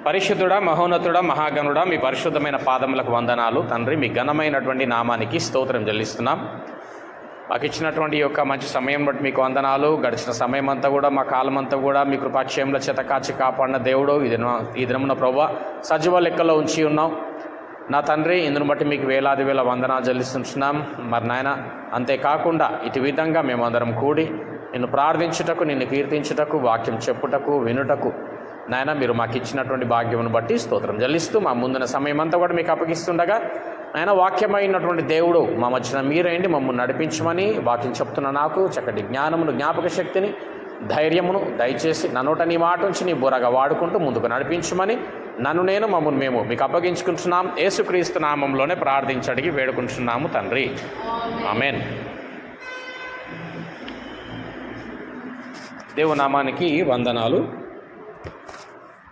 పరిశుద్ధుడా, మహోన్నతుడా, మహాగణుడా, మీ పరిశుద్ధమైన పాదములకు వందనాలు తండ్రి. మీ ఘనమైనటువంటి నామానికి స్తోత్రం చెల్లిస్తున్నాం. మాకు ఇచ్చినటువంటి యొక్క మంచి సమయం బట్టి మీకు వందనాలు. గడిచిన సమయం అంతా కూడా, మా కాలం అంతా కూడా మీ కృపాక్షేముల చేత కాచి కాపాడిన దేవుడు ఈ దినమున ప్రభువా సజీవ లెక్కలో ఉంచి ఉన్నాం నా తండ్రి. ఇందును బట్టి మీకు వేలాది వేల వందనాలు చెల్లిస్తున్నాం. మరి నాయన, అంతేకాకుండా ఇటు విధంగా మేమందరం కూడి నిన్ను ప్రార్థించుటకు, నిన్ను కీర్తించుటకు, వాక్యం చెప్పుటకు, వినుటకు నాయన మీరు మాకు ఇచ్చినటువంటి భాగ్యమును బట్టి స్తోత్రం చెల్లిస్తూ మా ముందున్న సమయం అంతా కూడా మీకు అప్పగిస్తుండగా ఆయన వాక్యమైనటువంటి దేవుడు మా మధ్యన మీరేంటి మమ్మల్ని నడిపించమని వాక్యం చెప్తున్న నాకు చక్కటి జ్ఞానమును, జ్ఞాపక శక్తిని, ధైర్యమును దయచేసి నన్నుట నీ మాట నుంచి నీ బుర్రగా వాడుకుంటూ ముందుకు నడిపించమని నన్ను నేను మమ్మల్ని మేము మీకు అప్పగించుకుంటున్నాం. యేసుక్రీస్తు నామంలోనే ప్రార్థించడిగి వేడుకుంటున్నాము తండ్రి, ఆమేన్. దేవుని నామానికి వందనాలు.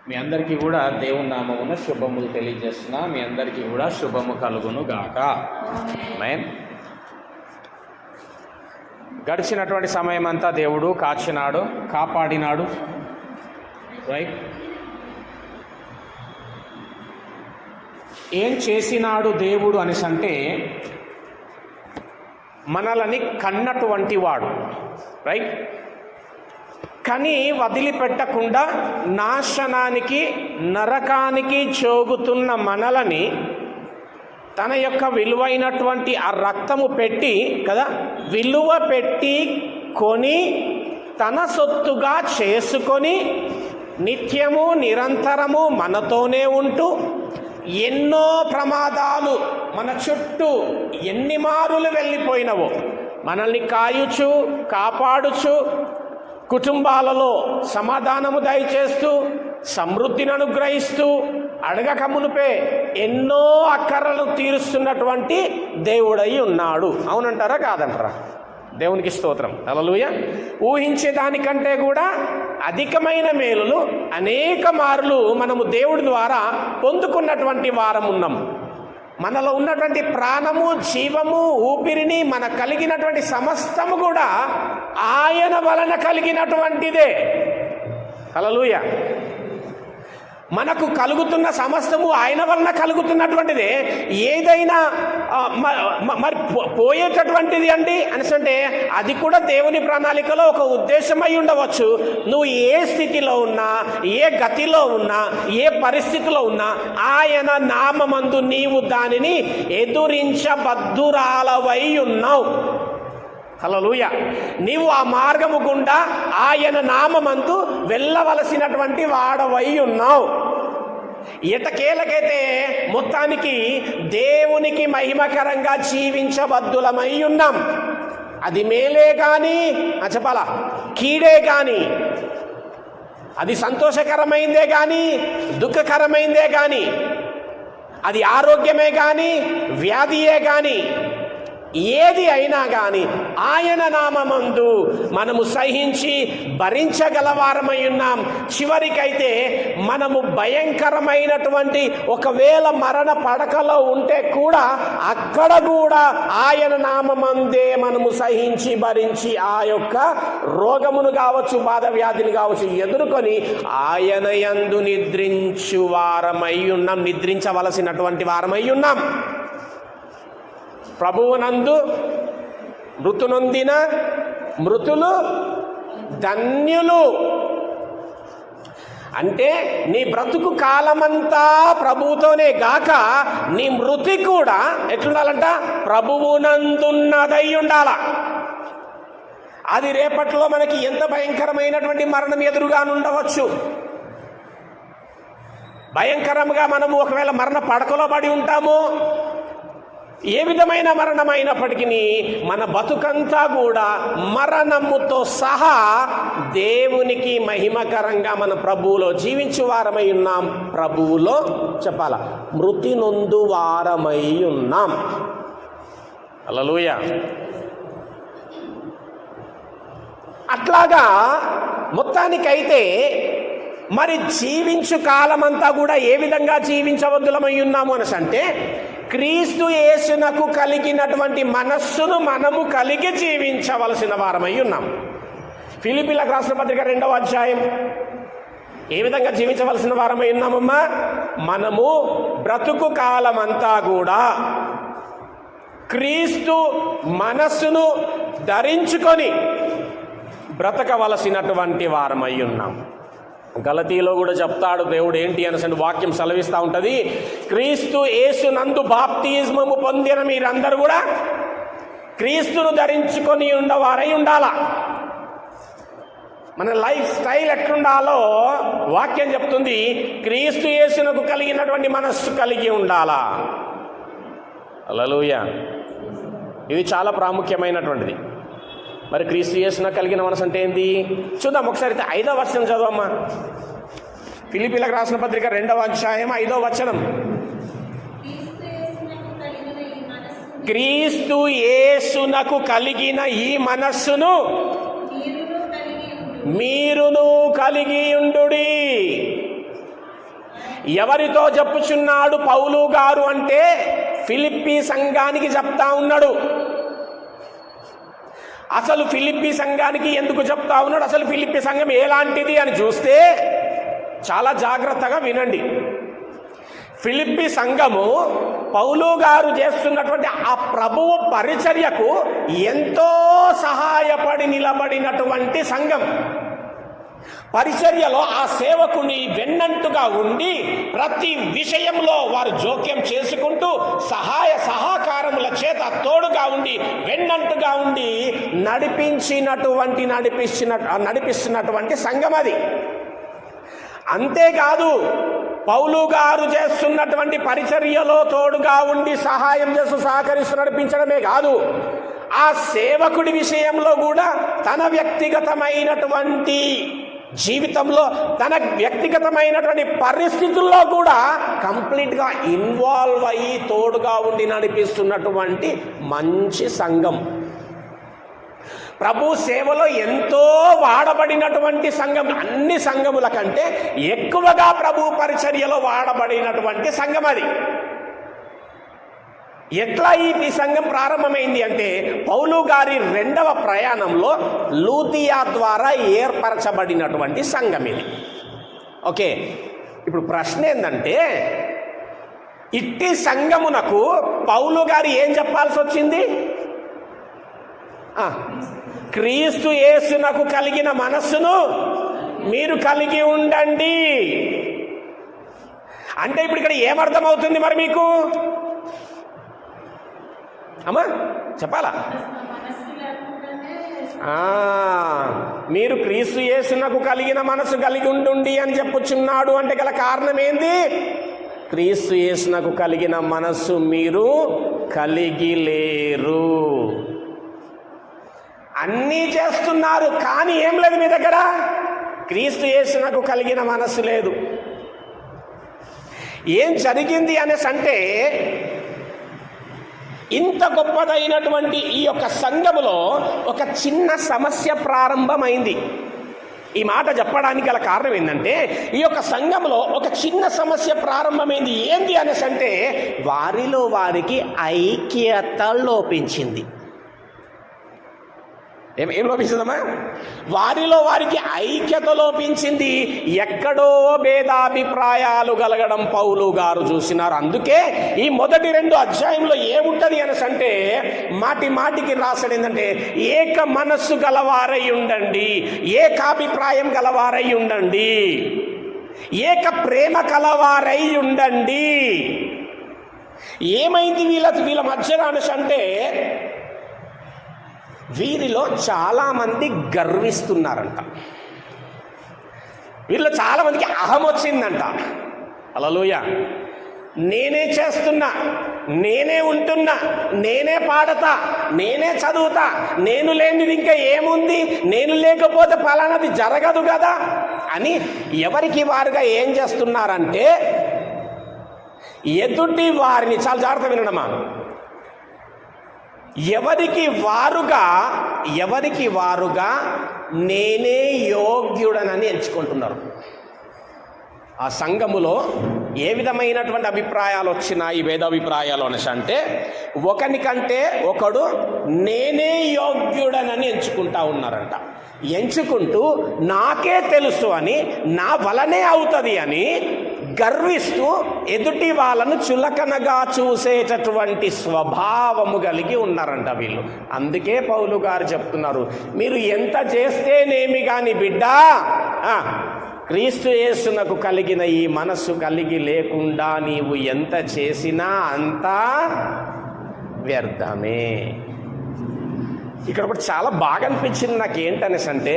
మీ అందరికీ కూడా దేవుని నామమున శుభములు తెలియజేస్తున్నా. మీ అందరికీ కూడా శుభము కలుగును గాక, ఆమేన్. గడిచినటువంటి సమయం అంతా దేవుడు కాచినాడు, కాపాడినాడు. రైట్. ఏం చేసినాడు దేవుడు అనేసి అంటే మనలని కన్నటువంటి వాడు. రైట్. కని వదిలిపెట్టకుండా నాశనానికి, నరకానికి జోగుతున్న మనలని తన యొక్క విలువైనటువంటి ఆ రక్తము పెట్టి కదా, విలువ పెట్టి కొని తన సొత్తుగా చేసుకొని నిత్యము నిరంతరము మనతోనే ఉంటూ ఎన్నో ప్రమాదాలు మన చుట్టూ ఎన్ని మారులు వెళ్ళిపోయినవో మనల్ని కాయుచు, కాపాడుచు, కుటుంబాలలో సమాధానము దయచేస్తూ, సమృద్ధిని అనుగ్రహిస్తూ, అడగక మునుపే ఎన్నో అక్కరలు తీరుస్తున్నటువంటి దేవుడై ఉన్నాడు. అవునంటారా కాదంటారా? దేవునికి స్తోత్రం, హల్లెలూయా. ఊహించే దానికంటే కూడా అధికమైన మేలులు అనేక మార్లు మనము దేవుడి ద్వారా పొందుకున్నటువంటి వారం ఉన్నాం. మనలో ఉన్నటువంటి ప్రాణము, జీవము, ఊపిరిని, మన కలిగినటువంటి సమస్తము కూడా ఆయన వలన కలిగినటువంటిదే. హల్లెలూయా. మనకు కలుగుతున్న సమస్తము ఆయన వలన కలుగుతున్నటువంటిదే. ఏదైనా మరి పోయేటటువంటిది అండి అంటే అది కూడా దేవుని ప్రణాళికలో ఒక ఉద్దేశమై ఉండవచ్చు. నువ్వు ఏ స్థితిలో ఉన్నా, ఏ గతిలో ఉన్నా, ఏ పరిస్థితిలో ఉన్నా ఆయన నామమందు నీవు దానిని ఎదురించబద్ధురాలవై ఉన్నావు. హల్లెలూయా. నీవు ఆ మార్గము గుండా ఆయన నామమందు వెళ్ళవలసినటువంటి వాడవై ఉన్నావు. ఎటకేలకైతే మొత్తానికి దేవునికి మహిమకరంగా జీవించబద్ధులమై ఉన్నాం. అది మేలే కానీ చెప్పాలా, కీడే కానీ, అది సంతోషకరమైందే కానీ, దుఃఖకరమైందే కానీ, అది ఆరోగ్యమే కానీ, వ్యాధియే కానీ, ఏది అయినా కానీ ఆయన నామమందు మనము సహించి భరించగలవారమై ఉన్నాం. చివరికైతే మనము భయంకరమైనటువంటి ఒకవేళ మరణ పడకలో ఉంటే కూడా అక్కడ కూడా ఆయన నామమందే మనము సహించి భరించి ఆ యొక్క రోగమును కావచ్చు, బాధ వ్యాధిని కావచ్చు ఎదుర్కొని ఆయన యందు నిద్రించు వారమై ఉన్నాం, నిద్రించవలసినటువంటి వారమై ఉన్నాం. ప్రభువునందు మృతునొందిన మృతులు ధన్యులు. అంటే నీ బ్రతుకు కాలమంతా ప్రభువుతోనే గాక నీ మృతి కూడా ఎట్లుండాలంట, ప్రభువునందున్నదై ఉండాల. అది రేపట్లో మనకి ఎంత భయంకరమైనటువంటి మరణం ఎదురుగానుండవచ్చు. భయంకరంగా మనము ఒకవేళ మరణ పడకలో పడి ఉంటామో, ఏ విధమైన మరణమైనప్పటికీ మన బతుకంతా కూడా మరణముతో సహా దేవునికి మహిమకరంగా మన ప్రభువులో జీవించు వారమై ఉన్నాం. ప్రభువులో చెప్పాల మృతి నొందు వారమై ఉన్నాం. హల్లెలూయా. అట్లాగా మొత్తానికైతే మరి జీవించు కాలమంతా కూడా ఏ విధంగా జీవించవద్దులమై ఉన్నాము అనేసి అంటే క్రీస్తు యేసునకు కలిగినటువంటి మనస్సును మనము కలిగి జీవించవలసిన వారమై ఉన్నాం. ఫిలిప్పీలకు రాసిన పత్రిక 2వ అధ్యాయం ఏ విధంగా జీవించవలసిన వారమై ఉన్నామమ్మా? మనము బ్రతుకు కాలమంతా కూడా క్రీస్తు మనస్సును ధరించుకొని బ్రతకవలసినటువంటి వారమై ఉన్నాం. గలతీలో కూడా చెప్తాడు దేవుడు, ఏంటి అనేసి వాక్యం సెలవిస్తూ ఉంటుంది, క్రీస్తు యేసునందు బాప్తిస్మము పొందిన మీరందరూ కూడా క్రీస్తును ధరించుకొని ఉండవారై ఉండాలా. మన లైఫ్ స్టైల్ ఎట్లుండాలో వాక్యం చెప్తుంది. క్రీస్తు యేసునకు కలిగినటువంటి మనస్సు కలిగి ఉండాలా. హల్లెలూయా. ఇది చాలా ప్రాముఖ్యమైనటువంటిది. మరి క్రీస్తు యేసునకు కలిగిన మనసు అంటే ఏంది చూద్దాం. ఒకసారి 5వ వచనం చదవమ్మా. ఫిలిప్పీలకు రాసిన పత్రిక 2వ అధ్యాయం 5వ వచనం. క్రీస్తు యేసునకు కలిగిన ఈ మనస్సును మీరును కలిగి ఉండుడి. ఎవరితో చెప్పుచున్నాడు పౌలు గారు అంటే ఫిలిప్పీ సంఘానికి చెప్తా ఉన్నాడు. అసలు ఫిలిప్పీ సంఘానికి ఎందుకు చెప్తా ఉన్నాడు? అసలు ఫిలిప్పీ సంఘం ఎలాంటిది అని చూస్తే చాలా జాగ్రత్తగా వినండి. ఫిలిప్పీ సంఘము పౌలు గారు చేస్తున్నటువంటి ఆ ప్రభువు పరిచర్యకు ఎంతో సహాయపడి నిలబడినటువంటి సంఘం. పరిచర్యలో ఆ సేవకుని వెన్నంటుగా ఉండి ప్రతి విషయంలో వారు జోక్యం చేసుకుంటూ సహాయ సహకారముల చేత తోడుగా ఉండి వెన్నంటుగా ఉండి నడిపిస్తున్నటువంటి సంఘం అది. అంతేకాదు, పౌలు గారు చేస్తున్నటువంటి పరిచర్యలో తోడుగా ఉండి సహాయం చేస్తూ సహకరిస్తూ నడిపించడమే కాదు, ఆ సేవకుడి విషయంలో కూడా తన వ్యక్తిగతమైనటువంటి జీవితంలో తన వ్యక్తిగతమైనటువంటి పరిస్థితుల్లో కూడా కంప్లీట్గా ఇన్వాల్వ్ అయ్యి తోడుగా ఉండి నడిపిస్తున్నటువంటి మంచి సంఘం. ప్రభు సేవలో ఎంతో వాడబడినటువంటి సంఘం. అన్ని సంఘముల కంటే ఎక్కువగా ప్రభు పరిచర్యలో వాడబడినటువంటి సంఘం అది. ఎట్లా ఈ సంఘం ప్రారంభమైంది అంటే పౌలు గారి 2వ ప్రయాణంలో లూదియా ద్వారా ఏర్పరచబడినటువంటి సంఘం ఇది. ఓకే, ఇప్పుడు ప్రశ్న ఏంటంటే ఇట్టి సంఘమునకు పౌలు గారు ఏం చెప్పాల్సి వచ్చింది? క్రీస్తు యేసునకు కలిగిన మనస్సును మీరు కలిగి ఉండండి అంటే ఇప్పుడు ఇక్కడ ఏమర్థమవుతుంది మరి మీకు? అమ్మా చెప్పాలా? మీరు క్రీస్తు యేసునకు కలిగిన మనసు కలిగి ఉండుండి అని చెప్పుచున్నాడు అంటే గల కారణం ఏంది? క్రీస్తు యేసునకు కలిగిన మనస్సు మీరు కలిగి లేరు. అన్నీ చేస్తున్నారు కానీ ఏం లేదు మీ దగ్గర, క్రీస్తు యేసునకు కలిగిన మనస్సు లేదు. ఏం జరిగింది అనేసి అంటే ఇంత గొప్పదైనటువంటి ఈ యొక్క సంఘములో ఒక చిన్న సమస్య ప్రారంభమైంది. ఈ మాట చెప్పడానికి గల కారణం ఏంటంటే ఈ యొక్క సంఘంలో ఒక చిన్న సమస్య ప్రారంభమైంది. ఏంది అనేసి అంటే వారిలో వారికి ఐక్యత లోపించింది. ఏం లోపించిందమ్మా? వారిలో వారికి ఐక్యత లోపించింది. ఎక్కడో భేదాభిప్రాయాలు కలగడం పౌలు గారు చూసినారు. అందుకే ఈ మొదటి 2 అధ్యాయంలో ఏముంటది అనేసి అంటే మాటికి రాసడం ఏంటంటే ఏక మనస్సు గలవారై ఉండండి, ఏకాభిప్రాయం గలవారై ఉండండి, ఏక ప్రేమ కలవారై ఉండండి. ఏమైంది వీళ్ళ మధ్యన అనేసి అంటే వీరిలో చాలామంది గర్విస్తున్నారంట. వీళ్ళు చాలామందికి అహం వచ్చిందంట. హల్లెలూయా. నేనే చేస్తున్నా, నేనే ఉంటున్నా, నేనే పాడతా, నేనే చదువుతా, నేను లేనిది ఇంకా ఏముంది, నేను లేకపోతే ఫలానాది జరగదు కదా అని ఎవరికి వారుగా ఏం చేస్తున్నారంటే ఎదుటి వారిని, చాలా జాగ్రత్త వినడమా, ఎవరికి వారుగా నేనే యోగ్యుడనని ఎంచుకుంటున్నారు. ఆ సంఘములో ఏ విధమైనటువంటి అభిప్రాయాలు వచ్చినాయి, భేదాభిప్రాయాలు అనేసి అంటే ఒకనికంటే ఒకడు నేనే యోగ్యుడనని ఎంచుకుంటా ఉన్నారంట. ఎంచుకుంటూ నాకే తెలుసు అని, నా వలనే అవుతుంది అని గర్విస్తూ ఎదుటి వాళ్ళను చులకనగా చూసేటటువంటి స్వభావము కలిగి ఉన్నారంట వీళ్ళు. అందుకే పౌలు గారు చెప్తున్నారు, మీరు ఎంత చేస్తేనేమి కానీ బిడ్డా, క్రీస్తు యేసునకు కలిగిన ఈ మనస్సు కలిగి లేకుండా నీవు ఎంత చేసినా అంతా వ్యర్థమే. ఇక్కడ ఒకటి చాలా బాగా అనిపించింది నాకు. ఏంటనేసి అంటే,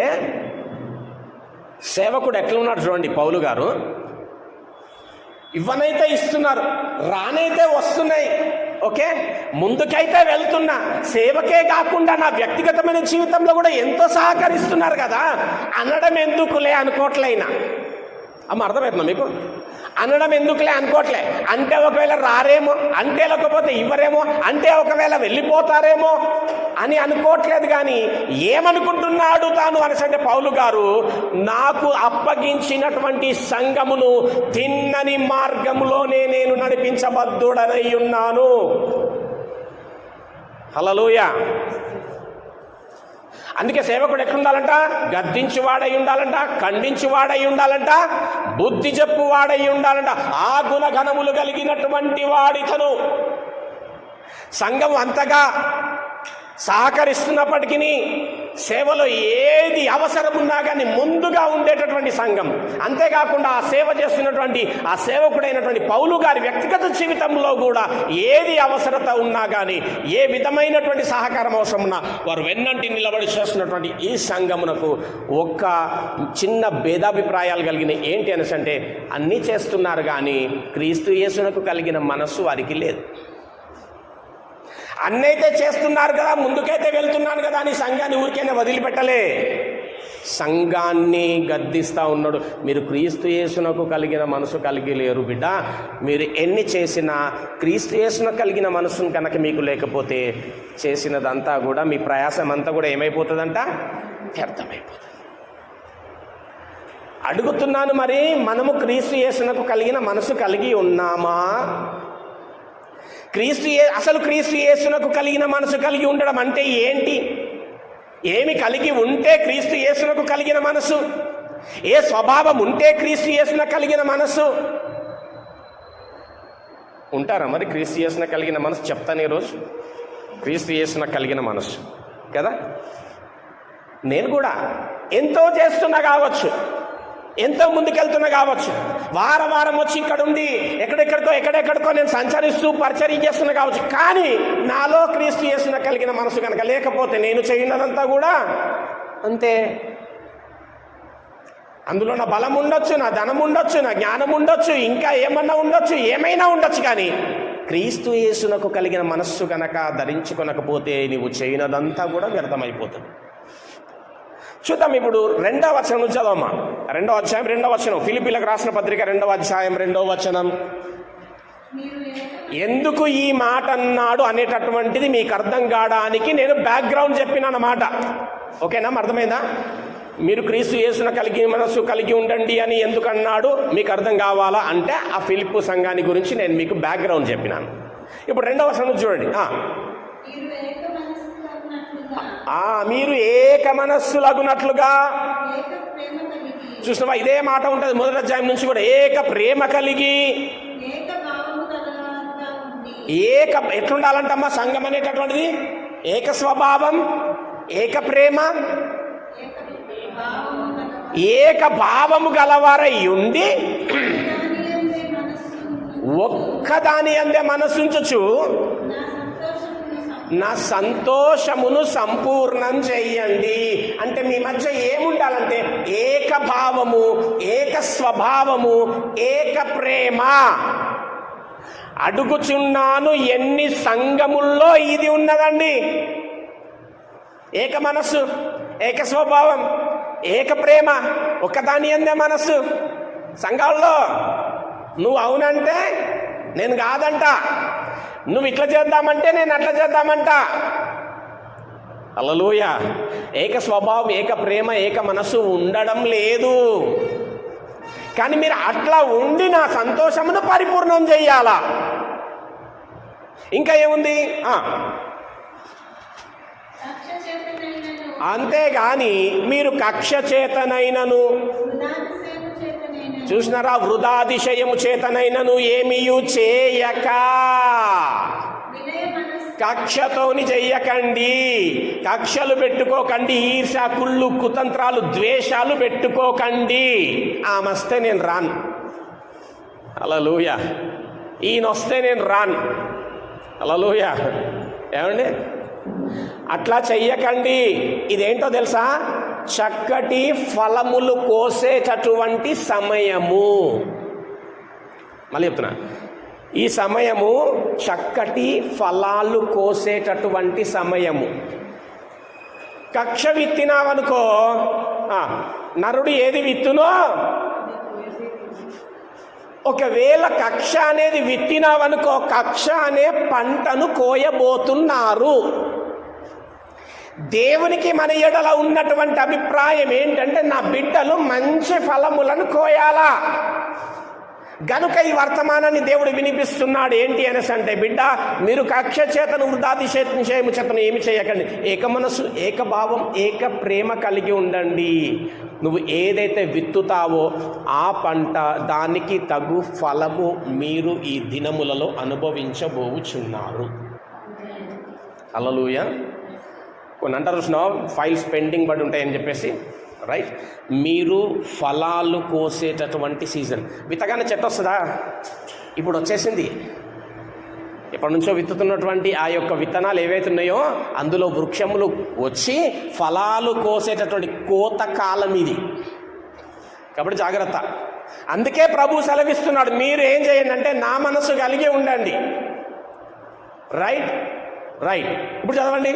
సేవకుడు ఎట్లున్నాడు చూడండి. పౌలు గారు ఇవ్వనైతే ఇస్తున్నారు, రానైతే వస్తున్నాయి, ఓకే, ముందుకైతే వెళ్తున్నా, సేవకే కాకుండా నా వ్యక్తిగతమైన జీవితంలో కూడా ఎంతో సహకరిస్తున్నారు కదా, అనడం ఎందుకులే అనుకోవట్లయినా. అర్థమవుతుందా మీకు? అనడం ఎందుకులే అనుకోవట్లే. అంటే ఒకవేళ రారేమో, అంటే లేకపోతే ఇవ్వరేమో, అంటే ఒకవేళ వెళ్ళిపోతారేమో అని అనుకోవట్లేదు. కానీ ఏమనుకుంటున్నాడు తాను అనేసంటే, పౌలు గారు నాకు అప్పగించినటువంటి సంఘమును తిన్నని మార్గములోనే నేను నడిపించబద్ధుడనై ఉన్నాను. హల్లెలూయా. అందుకే సేవకుడు ఎట్లుండాలంట? గద్దించువాడై ఉండాలంట, ఖండించువాడై ఉండాలంట, బుద్ధి చెప్పువాడై ఉండాలంట. ఆ గుణగణములు కలిగినటువంటి వాడితను. సంఘం అంతగా సహకరిస్తున్నప్పటికీ సేవలో ఏది అవసరం ఉన్నా కానీ ముందుగా ఉండేటటువంటి సంఘం. అంతేకాకుండా ఆ సేవ చేస్తున్నటువంటి ఆ సేవకుడైనటువంటి పౌలు గారి వ్యక్తిగత జీవితంలో కూడా ఏది అవసరత ఉన్నా కానీ, ఏ విధమైనటువంటి సహకారం అవసరం ఉన్నా వారు వెన్నంటి నిలబడి చేస్తున్నటువంటి ఈ సంఘమునకు ఒక్క చిన్న భేదాభిప్రాయాలు కలిగిన ఏంటి అనేసి అంటే, అన్నీ చేస్తున్నారు కానీ క్రీస్తు యేసునకు కలిగిన మనస్సు వారికి లేదు. అన్నైతే చేస్తున్నారు కదా, ముందుకైతే వెళ్తున్నాను కదా అని సంఘాన్ని ఊరికైనా వదిలిపెట్టలే. సంఘాన్ని గద్దిస్తూ ఉన్నాడు. మీరు క్రీస్తు యేసునకు కలిగిన మనసు కలిగి లేరు బిడ్డ. మీరు ఎన్ని చేసినా క్రీస్తు యేసునకు కలిగిన మనసును కనుక మీకు లేకపోతే చేసినదంతా కూడా, మీ ప్రయాసం అంతా కూడా ఏమైపోతుందంట? వ్యర్థమైపోతుంది. అడుగుతున్నాను, మరి మనము క్రీస్తు యేసునకు కలిగిన మనసు కలిగి ఉన్నామా? అసలు క్రీస్తు యేసునకు కలిగిన మనసు కలిగి ఉండడం అంటే ఏంటి? ఏమి కలిగి ఉంటే క్రీస్తు యేసునకు కలిగిన మనసు? ఏ స్వభావం ఉంటే క్రీస్తు యేసునకు కలిగిన మనసు? ఉంటారా మరి క్రీస్తు యేసునకు కలిగిన మనసు? చెప్తాను ఈరోజు. క్రీస్తు యేసునకు కలిగిన మనసు కదా. నేను కూడా ఎంతో చేస్తున్నా కావచ్చు, ఎంతో ముందుకెళ్తున్నా కావచ్చు, వారం వచ్చి ఇక్కడ ఉండి ఎక్కడెక్కడికో నేను సంచరిస్తూ పరిచర్య చేస్తున్నా కావచ్చు. కానీ నాలో క్రీస్తు యేసున కలిగిన మనసు కనుక లేకపోతే నేను చేయనదంతా కూడా అంతే. అందులో నా బలం ఉండొచ్చు, నా ధనం ఉండొచ్చు, నా జ్ఞానం ఉండొచ్చు, ఇంకా ఏమన్నా ఉండొచ్చు, ఏమైనా ఉండొచ్చు. కానీ క్రీస్తు యేసునకు కలిగిన మనస్సు కనుక ధరించుకొనకపోతే నీవు చేయనదంతా కూడా వ్యర్థమైపోతుంది. చూద్దాం ఇప్పుడు 2వ వచనం చదవమ్మా. 2వ అధ్యాయం 2వ వచనం, ఫిలిప్పీలకు రాసిన పత్రిక 2వ అధ్యాయం 2వ వచనం. ఎందుకు ఈ మాట అన్నాడు అనేటటువంటిది మీకు అర్థం కావడానికి నేను బ్యాక్గ్రౌండ్ చెప్పినానమాట. ఓకేనా? అర్థమైందా? మీరు క్రీస్తు యేసున కలిగి మనస్సు కలిగి ఉండండి అని ఎందుకు అన్నాడు మీకు అర్థం కావాలా అంటే, ఆ ఫిలిప్పు సంఘాన్ని గురించి నేను మీకు బ్యాక్గ్రౌండ్ చెప్పినాను. ఇప్పుడు 2వ వచనం చూడండి. మీరు ఏక మనస్సులగునట్లుగా. చూసినవా? ఇదే మాట ఉంటుంది 1వ అధ్యాయం నుంచి కూడా. ఏక ప్రేమ కలిగి, ఎట్లుండాలంటమ్మా సంఘం అనేటటువంటిది? ఏక స్వభావం, ఏక ప్రేమ, ఏక భావము గలవారై ఉండి ఒక్కదాని అందే మనసుంచుచు నా సంతోషమును సంపూర్ణం చెయ్యండి. అంటే మీ మధ్య ఏముండాలంటే ఏక భావము, ఏక స్వభావము, ఏక ప్రేమ. అడుగుచున్నాను, ఎన్ని సంఘముల్లో ఇది ఉన్నదండి? ఏక మనస్సు, ఏక స్వభావం, ఏక ప్రేమ, ఒకదాని అందే మనస్సు. సంఘాల్లో నువ్వు అవునంటే నేను కాదంట, నువ్వు ఇట్లా చేద్దామంటే నేను అట్లా చేద్దామంట. హల్లెలూయా. ఏక స్వభావం, ఏక ప్రేమ, ఏక మనస్సు ఉండడం లేదు. కానీ మీరు అట్లా ఉండి నా సంతోషమును పరిపూర్ణం చెయ్యాలా. ఇంకా ఏముంది? అంతేగాని మీరు కక్ష చేతనైనను, చూసినారా, వృధాతిశయము చేతనైనను ఏమీయు చేయక, కక్షతోని చెయ్యకండి. కక్షలు పెట్టుకోకండి, ఈర్ష, కుళ్ళు, కుతంత్రాలు, ద్వేషాలు పెట్టుకోకండి. ఆమెస్తే నేను రాను, హల్లెలూయా. ఈయనొస్తే నేను రాను, హల్లెలూయా. ఏమండి, అట్లా చెయ్యకండి. ఇదేంటో తెలుసా? చక్కటి ఫలములు కోసేటటువంటి సమయము. మళ్ళీ చెప్తున్నా, ఈ సమయము చక్కటి ఫలాలు కోసేటటువంటి సమయము. కక్ష విత్తినావనుకో, నరుడు ఏది విత్తునో, ఒకవేళ కక్ష అనేది విత్తినావనుకో, కక్ష అనే పంటను కోయబోతున్నారు. దేవునికి మన ఎడల ఉన్నటువంటి అభిప్రాయం ఏంటంటే, నా బిడ్డలు మంచి ఫలములను కోయాలా. గనుక ఈ వర్తమానాన్ని దేవుడు వినిపిస్తున్నాడు. ఏంటి అనేసి అంటే, బిడ్డ, మీరు కక్ష చేతను, వృధాతిశయము చేతను ఏమి చేయకండి. ఏక మనసు, ఏక భావం, ఏక ప్రేమ కలిగి ఉండండి. నువ్వు ఏదైతే విత్తుతావో ఆ పంట, దానికి తగు ఫలము మీరు ఈ దినములలో అనుభవించబోచున్నారు. హల్లెలూయా. కొన్ని అంటారు చూసినావా, ఫైల్స్ పెండింగ్ పడి ఉంటాయని చెప్పేసి, రైట్? మీరు ఫలాలు కోసేటటువంటి సీజన్. విత్తగానే చెట్టు వస్తుందా? ఇప్పుడు వచ్చేసింది. ఎప్పటి నుంచో విత్తుతున్నటువంటి ఆ యొక్క విత్తనాలు ఏవైతే ఉన్నాయో అందులో వృక్షములు వచ్చి ఫలాలు కోసేటటువంటి కోత కాలం ఇది. కాబట్టి జాగ్రత్త. అందుకే ప్రభు సెలవిస్తున్నాడు, మీరు ఏం చేయండి అంటే, నా మనసు కలిగి ఉండండి. రైట్ రైట్ ఇప్పుడు చదవండి.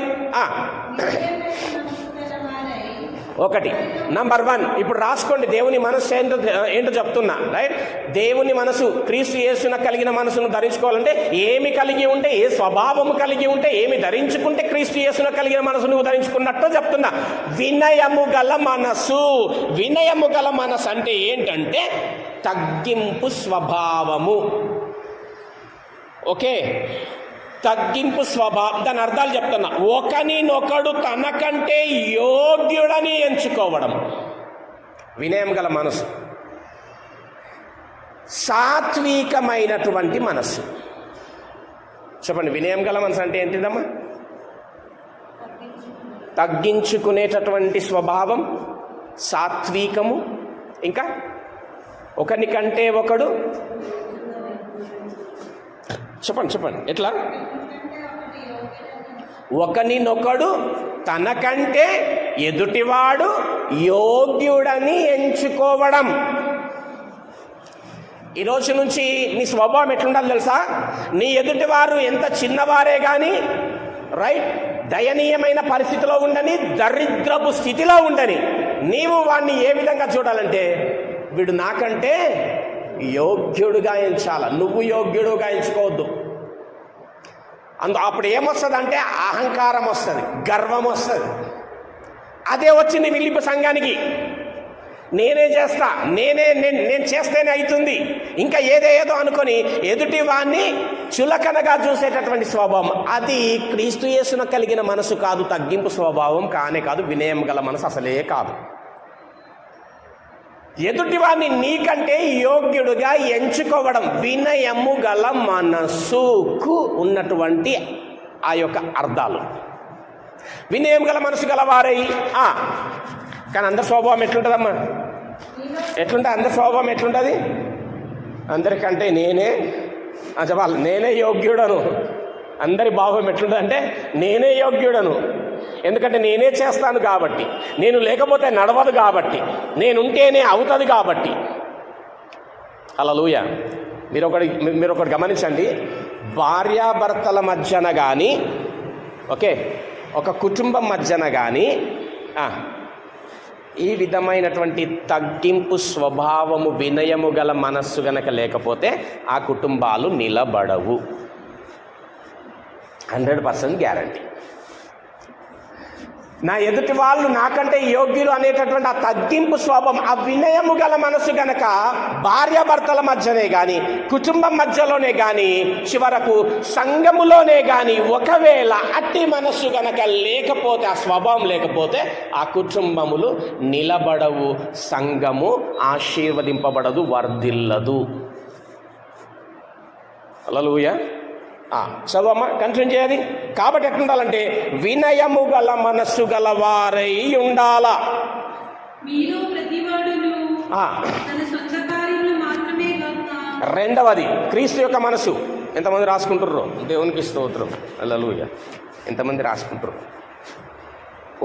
ఒకటి, నంబర్ 1, ఇప్పుడు రాసుకోండి. దేవుని మనసు ఏంటో చెప్తున్నా, రైట్? దేవుని మనసు, క్రీస్తు యేసున కలిగిన మనసును ధరించుకోవాలంటే ఏమి కలిగి ఉంటే, ఏ స్వభావము కలిగి ఉంటే, ఏమి ధరించుకుంటే క్రీస్తు యేసున కలిగిన మనసు నువ్వు ధరించుకున్నట్టు చెప్తున్నా. వినయము గల మనసు. వినయము గల మనసు అంటే ఏంటంటే తగ్గింపు స్వభావము. ఓకే, తగ్గింపు స్వభావం. దాని అర్థాలు చెప్తున్నా. ఒకనినొకడు తనకంటే యోగ్యుడని ఎంచుకోవడం వినయం గల మనసు. సాత్వికమైనటువంటి మనసు. చెప్పండి, వినయం గల మనసు అంటే ఏంటిదమ్మా? తగ్గించుకునేటటువంటి స్వభావం, సాత్వికము, ఇంకా ఒకనికంటే ఒకడు. చెప్పండి ఎట్లా? ఒకనినొకడు తనకంటే ఎదుటివాడు యోగ్యుడని ఎంచుకోవడం. ఈరోజు నుంచి నీ స్వభావం ఎట్లుండాలి తెలుసా? నీ ఎదుటివారు ఎంత చిన్నవారే కానీ, రైట్, దయనీయమైన పరిస్థితిలో ఉండని, దరిద్రపు స్థితిలో ఉండని, నీవు వాడిని ఏ విధంగా చూడాలంటే, వీడు నాకంటే యోగ్యుడుగా ఎంచాల. నువ్వు యోగ్యుడుగా ఎంచుకోవద్దు. అప్పుడు ఏమొస్తుంది అంటే అహంకారం వస్తుంది, గర్వం వస్తుంది. అదే వచ్చింది ఫిలిప్పీ సంఘానికి. నేనే చేస్తా, నేను చేస్తేనే అవుతుంది, ఇంకా ఏదో అనుకొని ఎదుటి వాణ్ణి చులకనగా చూసేటటువంటి స్వభావం, అది క్రీస్తు యేసున కలిగిన మనసు కాదు. తగ్గింపు స్వభావం కానే కాదు. వినయం గల మనసు అసలే కాదు. ఎదుటివాడిని నీకంటే యోగ్యుడుగా ఎంచుకోవడం వినయము గల మనసుకు ఉన్నటువంటి ఆ యొక్క అర్థాలు. వినయం గల మనసు గలవారై, కానీ అందరి స్వభావం ఎట్లుంటుందమ్మా? ఎట్లుంటుంది? అందరి స్వభావం ఎట్లుంటుంది? అందరికంటే చెప్పాలి, నేనే యోగ్యుడను. అందరి భావం ఎట్లుంటుంది అంటే, నేనే యోగ్యుడను. ఎందుకంటే నేనే చేస్తాను కాబట్టి, నేను లేకపోతే నడవదు కాబట్టి, నేనుంటేనే అవుతుంది కాబట్టి. హల్లెలూయా. మీరు ఒకటి గమనించండి. భార్యాభర్తల మధ్యన కానీ, ఓకే, ఒక కుటుంబం మధ్యన కానీ ఈ విధమైనటువంటి తగ్గింపు స్వభావము, వినయము గల మనస్సు గనక లేకపోతే ఆ కుటుంబాలు నిలబడవు. 100% గ్యారంటీ. నా ఎదుటి వాళ్ళు నాకంటే యోగ్యులు అనేటటువంటి ఆ తగ్గింపు స్వభావం, ఆ వినయము గల మనసు గనక భార్యాభర్తల మధ్యనే కానీ, కుటుంబం మధ్యలోనే కానీ, చివరకు సంఘములోనే కానీ ఒకవేళ అట్టి మనస్సు గనక లేకపోతే, ఆ స్వభావం లేకపోతే ఆ కుటుంబములు నిలబడవు, సంఘము ఆశీర్వదింపబడదు, వర్ధిల్లదు. హల్లెలూయా. చదవమ్మా, కంటిన్యూ చేయాలి. కాబట్టి ఎట్లుండాలంటే వినయము గల మనస్సు గల వారై ఉండాలా. రెండవది క్రీస్తు యొక్క మనసు. ఎంతమంది రాసుకుంటుర్రు? దేవునికి స్తోత్రం. హల్లెలూయా. ఎంతమంది రాసుకుంటారు?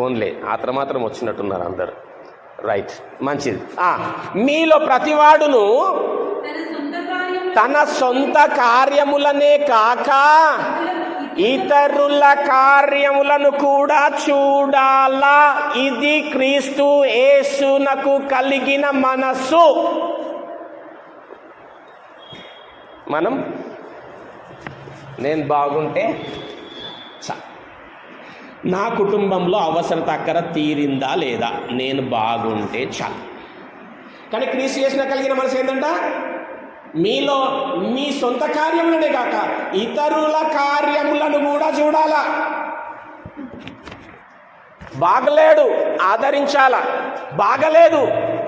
ఓన్లే మాత్రం వచ్చినట్టున్నారు అందరు. రైట్, మంచిది. మీలో ప్రతివాడును తన సొంత కార్యములనే కాక ఇతరుల కార్యములను కూడా చూడాలా. ఇది క్రీస్తు యేసునకు కలిగిన మనస్సు. నేను బాగుంటే నా కుటుంబంలో అవసరత అక్కర తీరిందా లేదా, నేను బాగుంటే చాలు. కానీ క్రీస్తు యేసున కలిగిన మనసు ఏంటంట? మీలో మీ సొంత కార్యములనే కాక ఇతరుల కార్యములను కూడా చూడాలా. బాగలేడు ఆదరించాలా, బాగలేదు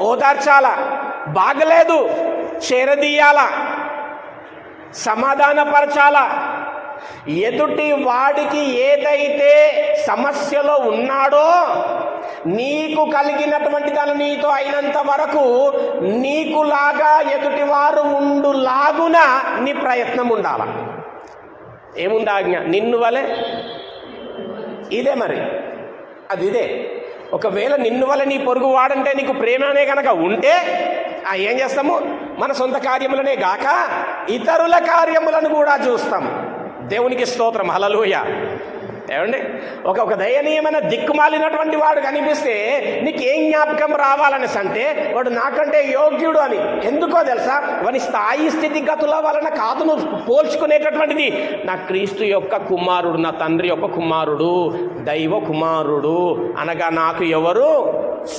ఓదార్చాలా, బాగలేదు చేరదీయాలా, సమాధానపరచాలా. ఎదుటి వాడికి ఏదైతే సమస్యలో ఉన్నాడో నీకు కలిగినటువంటి దాని నీతో అయినంత వరకు నీకులాగా ఎదుటి వారు ఉండులాగున నీ ప్రయత్నం ఉండాల. ఏముంది ఆజ్ఞ? నిన్ను వలె. ఇదే మరి, అది ఇదే. ఒకవేళ నిన్ను వలె నీ పొరుగు వాడంటే నీకు ప్రేమనే కనుక ఉంటే ఏం చేస్తాము? మన సొంత కార్యములనే గాక ఇతరుల కార్యములను కూడా చూస్తాం. దేవునికి స్తోత్రం. హల్లెలూయా. ఏమండి, ఒక దయనీయమైన దిక్కుమాలినటువంటి వాడు కనిపిస్తే నీకేం జ్ఞాపకం రావాలనేసి అంటే వాడు నాకంటే యోగ్యుడు అని. ఎందుకో తెలుసా? వాని స్థాయి స్థితిగతుల వలన కాదు నువ్వు పోల్చుకునేటటువంటిది. నా క్రీస్తు యొక్క కుమారుడు, నా తండ్రి యొక్క కుమారుడు, దైవ కుమారుడు అనగా నాకు ఎవరు?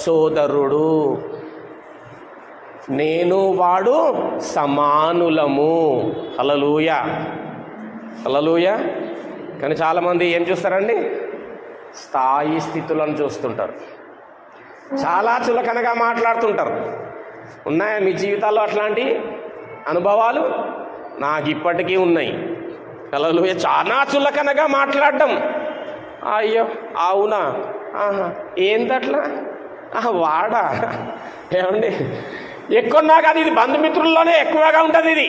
సోదరుడు. నేను వాడు సమానులము. హల్లెలూయా, హల్లెలూయా. కానీ చాలామంది ఏం చూస్తారండి? స్థాయి స్థితులను చూస్తుంటారు, చాలా చులకనగా మాట్లాడుతుంటారు. ఉన్నాయా మీ జీవితాల్లో అట్లాంటి అనుభవాలు? నాకు ఇప్పటికీ ఉన్నాయి. హల్లెలూయా. చాలా చులకనగా మాట్లాడడం. అయ్యో అవునా, ఏందట్లా, వాడా. ఏమండి, ఎక్కువ నాకు అది ఇది బంధుమిత్రుల్లోనే ఎక్కువగా ఉంటుంది. ఇది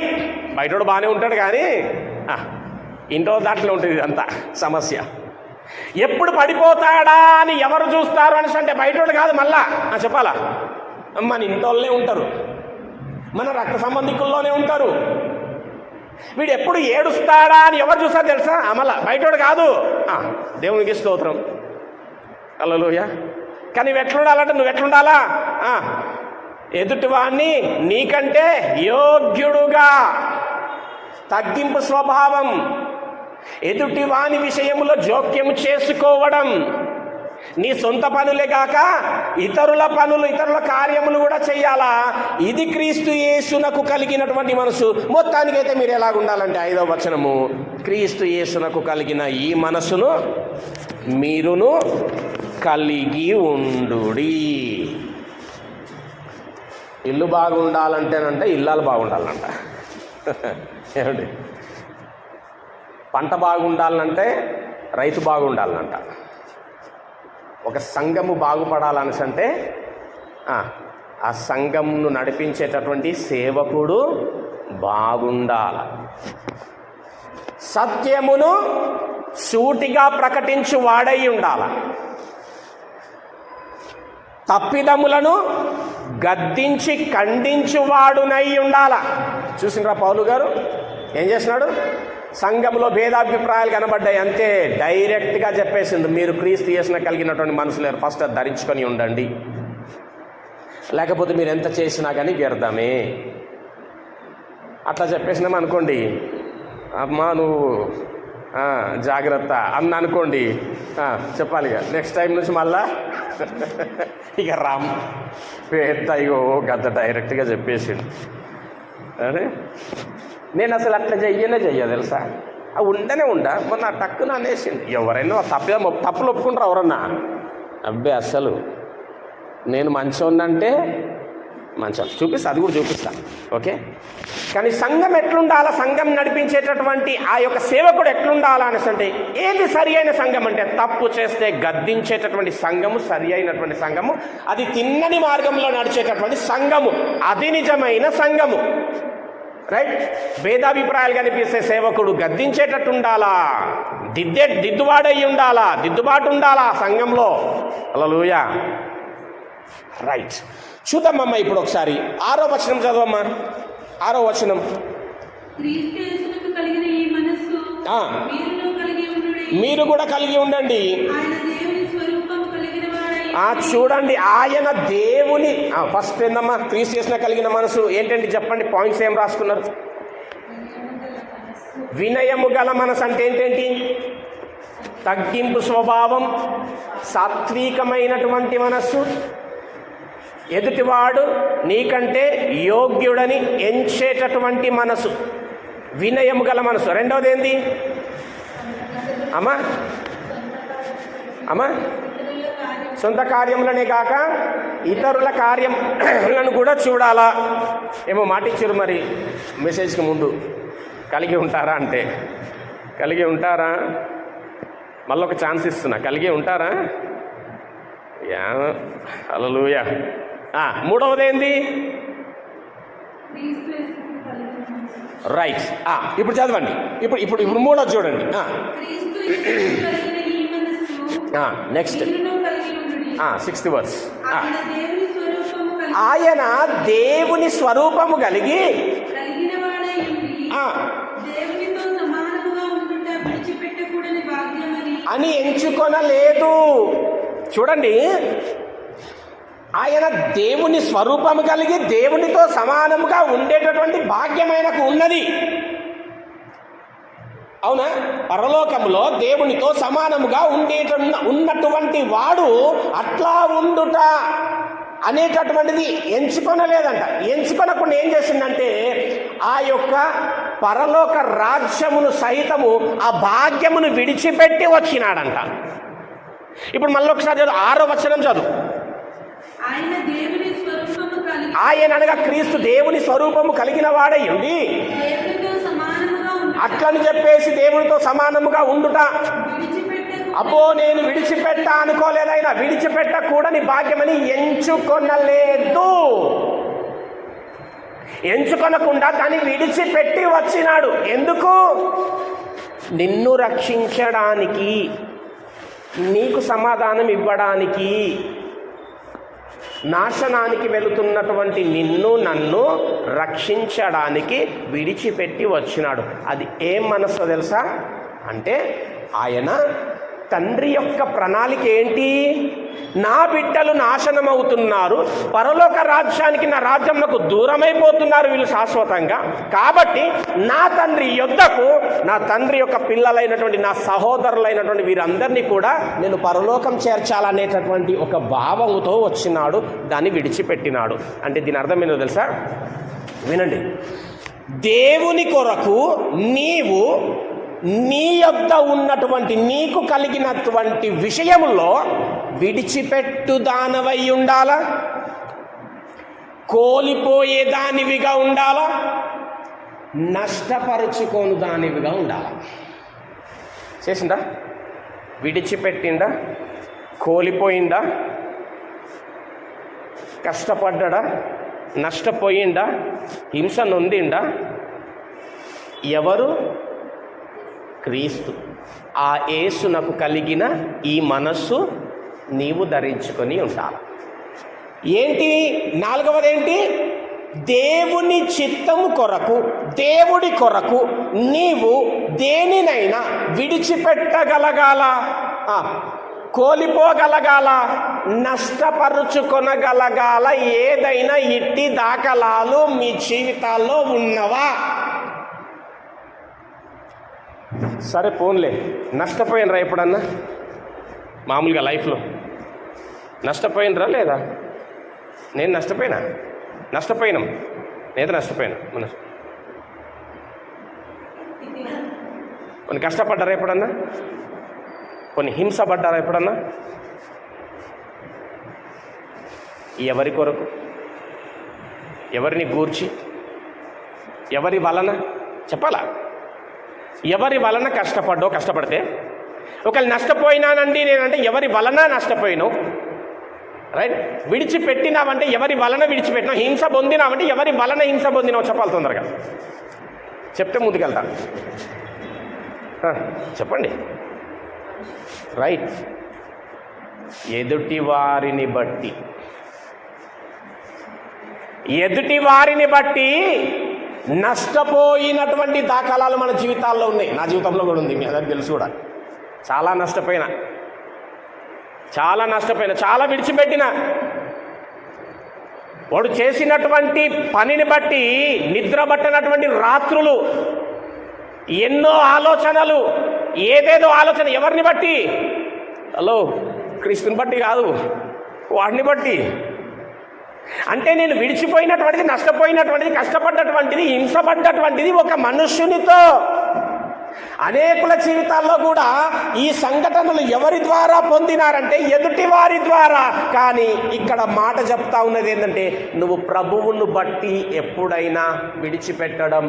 బయటోడు బాగానే ఉంటాడు కానీ ఇంట్లో దాంట్లో ఉంటుంది ఇదంతా సమస్య. ఎప్పుడు పడిపోతాడా అని ఎవరు చూస్తారు అనేసి అంటే బయటోడు కాదు, మళ్ళా చెప్పాలా, మన ఇంట్లోనే ఉంటారు, మన రక్త సంబంధికుల్లోనే ఉంటారు. వీడు ఎప్పుడు ఏడుస్తాడా అని ఎవరు చూస్తారు తెలుసా? మళ్ళా బయటోడు కాదు. దేవునికి స్తోత్రం. హల్లెలూయా. కానీ నువ్వు ఎట్లుండాలంటే నువ్వు ఎట్లుండాలా? ఎదుటివాణ్ణి నీకంటే యోగ్యుడుగా, తగ్గింపు స్వభావం, ఎదుటి వాని విషయంలో జోక్యం చేసుకోవడం, నీ సొంత పనులే కాక ఇతరుల పనులు, ఇతరుల కార్యములు కూడా చెయ్యాలా. ఇది క్రీస్తు యేసునకు కలిగినటువంటి మనసు. మొత్తానికైతే మీరు ఎలాగుండాలంటే 5వ వచనము, క్రీస్తు యేసునకు కలిగిన ఈ మనసును మీరును కలిగి ఉండుడి. ఇల్లు బాగుండాలంటేనంటే ఇల్లాలు బాగుండాలంట. ఏమండి, పంట బాగుండాలంటే రైతు బాగుండాలంట. ఒక సంఘము బాగుపడాలనేసి అంటే ఆ సంఘంను నడిపించేటటువంటి సేవకుడు బాగుండాల. సత్యమును సూటిగా ప్రకటించు వాడై ఉండాల. తప్పిదములను గద్దించి ఖండించువాడునై ఉండాల. చూసినరా పౌలు గారు ఏం చేసినాడు? సంఘంలో భేదాభిప్రాయాలు కనబడ్డాయి అంతే, డైరెక్ట్గా చెప్పేసింది, మీరు క్రీస్తు యేసున కలిగినటువంటి మనసులు ఫస్ట్ అది ధరించుకొని ఉండండి, లేకపోతే మీరు ఎంత చేసినా కానీ వ్యర్థమే. అట్లా చెప్పేసినాం అనుకోండి, అమ్మా నువ్వు జాగ్రత్త అని అనుకోండి. చెప్పాలి ఇక నెక్స్ట్ టైం నుంచి మళ్ళా ఇక రామ్ పెద్ద అయ్యో గద్ద డైరెక్ట్గా చెప్పేసిండు. అరే నేను అసలు అట్లా చెయ్య తెలుసా, ఉండనే మొన్న టక్కున అనేసింది. ఎవరైనా తప్పులు ఒప్పుకుంటారు ఎవరన్నా? అబ్బే అస్సలు నేను మంచోన్నంటే మంచం చూపిస్తా, అది కూడా చూపిస్తాను. ఓకే, కానీ సంఘం ఎట్లుండాలా, సంఘం నడిపించేటటువంటి ఆ యొక్క సేవకుడు ఎట్లుండాలా అనేసి అంటే ఏది సరి అయిన సంఘం అంటే తప్పు చేస్తే గద్దించేటటువంటి సంఘము సరి అయినటువంటి సంఘము, అది తిన్నని మార్గంలో నడిచేటటువంటి సంఘము, అది నిజమైన సంఘము. రైట్, భేదాభిప్రాయాలు కనిపిస్తే సేవకుడు గద్దించేటట్టు ఉండాలా, దిద్దుబాటు ఉండాలా, దిద్దుబాటు ఉండాలా సంఘంలో. హల్లెలూయా. రైట్, చూద్దామమ్మా ఇప్పుడు ఒకసారి 6వ వచనం చదవమ్మా. 6వ వచనం, మీరు కూడా కలిగి ఉండండి. చూడండి, ఆయన దేవుని ఫస్ట్ ఏందమ్మా? క్రీస్తు యేసున కలిగిన మనసు ఏంటండి చెప్పండి, పాయింట్స్ ఏం రాసుకున్నారు? వినయము గల మనసు అంటే ఏంటేంటి? తగ్గింపు స్వభావం, సాత్వికమైనటువంటి మనస్సు, ఎదుటివాడు నీకంటే యోగ్యుడని ఎంచేటటువంటి మనసు, వినయము గల మనసు. రెండవది ఏంది అమ్మా? సొంత కార్యములనే కాక ఇతరుల కార్యములను కూడా చూడాలా. ఏమో మాటిచ్చారు మరి మెసేజ్కి ముందు, కలిగి ఉంటారా అంటే. కలిగి ఉంటారా? మళ్ళీ ఒక ఛాన్స్ ఇస్తున్నా, కలిగి ఉంటారా? హల్లెలూయా. 3వది ఏంది? రైట్, ఇప్పుడు చదవండి. ఇప్పుడు 3వది చూడండి. నెక్స్ట్ 6th వర్స్, ఆయన దేవుని స్వరూపము కలిగి అని ఎంచుకొనలేదు. చూడండి, ఆయన దేవుని స్వరూపము కలిగి దేవునితో సమానముగా ఉండేటటువంటి భాగ్యం ఆయనకు ఉన్నది. అవునా? పరలోకములో దేవునితో సమానముగా ఉన్నటువంటి వాడు అట్లా ఉండుట అనేటటువంటిది ఎంచుకొనలేదంట. ఎంచుకొనకుండా ఏం చేసిందంటే ఆ యొక్క పరలోక రాజ్యమును సైతము ఆ భాగ్యమును విడిచిపెట్టి వచ్చినాడంట. ఇప్పుడు మళ్ళీ ఒకసారి చదువు, 6వ వచనం చదువు. ఆయన అనగా క్రీస్తు దేవుని స్వరూపము కలిగిన వాడై ఉండి అట్లని చెప్పేసి దేవునితో సమానముగా ఉండుట. అబ్బో నేను విడిచిపెట్టా అనుకోలేదైనా, విడిచిపెట్టకూడని భాగ్యమని ఎంచుకొనలేదు. ఎంచుకొనకుండా దాన్ని విడిచిపెట్టి వచ్చినాడు. ఎందుకు? నిన్ను రక్షించడానికి, నీకు సమాధానం ఇవ్వడానికి. నాశనానికి వెళుతున్నటువంటి నిన్ను నన్ను రక్షించడానికి విడిచిపెట్టి వచ్చినాడు. అది ఏం మనసు తెలుసా? అంటే ఆయన తండ్రి యొక్క ప్రణాళిక ఏంటి? నా బిడ్డలు నాశనం అవుతున్నారు, పరలోక రాజ్యానికి, నా రాజ్యంకు దూరమైపోతున్నారు వీళ్ళు శాశ్వతంగా. కాబట్టి నా తండ్రి యొద్దకు, నా తండ్రి యొక్క పిల్లలైనటువంటి నా సహోదరులైనటువంటి వీరందరినీ కూడా నేను పరలోకం చేర్చాలనేటటువంటి ఒక భావముతో వచ్చినాడు, దాన్ని విడిచిపెట్టినాడు. అంటే దీని అర్థం ఏంటో తెలుసా? వినండి, దేవుని కొరకు నీవు నీ యొద్ద ఉన్నటువంటి నీకు కలిగినటువంటి విషయములో విడిచిపెట్టు దానవై ఉండాలా, కోల్పోయే దానివిగా ఉండాలా, నష్టపరుచుకోను దానివిగా ఉండాలా. చేసిందా? విడిచిపెట్టిందా? కోల్పోయిందా? కష్టపడ్డా? నష్టపోయిందా? హింస నొందిండా? ఎవరు? క్రీస్తు. ఆ యేసునకు కలిగిన ఈ మనస్సు నీవు ధరించుకొని ఉండాలి. ఏంటి? 4వది ఏంటి? దేవుని చిత్తము కొరకు, దేవుడి కొరకు నీవు దేనినైనా విడిచిపెట్టగలగాల, కోల్పోగలగాల, నష్టపరుచుకొనగలగాల. ఏదైనా ఇట్టి దాఖలాలు మీ జీవితాల్లో ఉన్నవా? సరే పోన్లే, నష్టపోయినరా ఎప్పుడన్నా మామూలుగా లైఫ్లో? నష్టపోయినరా లేదా? నేను నష్టపోయినాం, నేనైతే నష్టపోయినా. కొన్ని కష్టపడ్డారా ఎప్పుడన్నా? కొన్ని హింస పడ్డారా ఎప్పుడన్నా? ఎవరి కొరకు, ఎవరిని గూర్చి, ఎవరి వలన? చెప్పాలా? ఎవరి వలన కష్టపడితే ఒకవేళ నష్టపోయినానండి నేనంటే ఎవరి వలన నష్టపోయినావు, రైట్? విడిచిపెట్టినావంటే ఎవరి వలన విడిచిపెట్టినావు, హింస పొందినావంటే ఎవరి వలన హింస పొందినావు? చెప్పాలి తొందరగా, చెప్తే ముందుకెళ్తా. చెప్పండి. రైట్, ఎదుటి వారిని బట్టి నష్టపోయినటువంటి దాఖలాలు మన జీవితాల్లో ఉన్నాయి. నా జీవితంలో కూడా ఉంది, మీ అందరికి తెలుసు కూడా. చాలా నష్టపోయినా, చాలా విడిచిపెట్టిన. వాడు చేసినటువంటి పనిని బట్టి నిద్రపట్టనటువంటి రాత్రులు, ఎన్నో ఆలోచనలు, ఏదేదో ఆలోచన. ఎవరిని బట్టి? హలో, క్రీస్తుని బట్టి కాదు, వాడిని బట్టి. అంటే నేను విడిచిపోయినటువంటిది, నష్టపోయినటువంటిది, కష్టపడ్డటువంటిది, హింసపడ్డటువంటిది ఒక మనుష్యునితో. అనేకుల జీవితాల్లో కూడా ఈ సంఘటనలు ఎవరి ద్వారా పొందినారంటే ఎదుటి వారి ద్వారా. కానీ ఇక్కడ మాట చెప్తా ఉన్నది ఏంటంటే, నువ్వు ప్రభువును బట్టి ఎప్పుడైనా విడిచిపెట్టడం,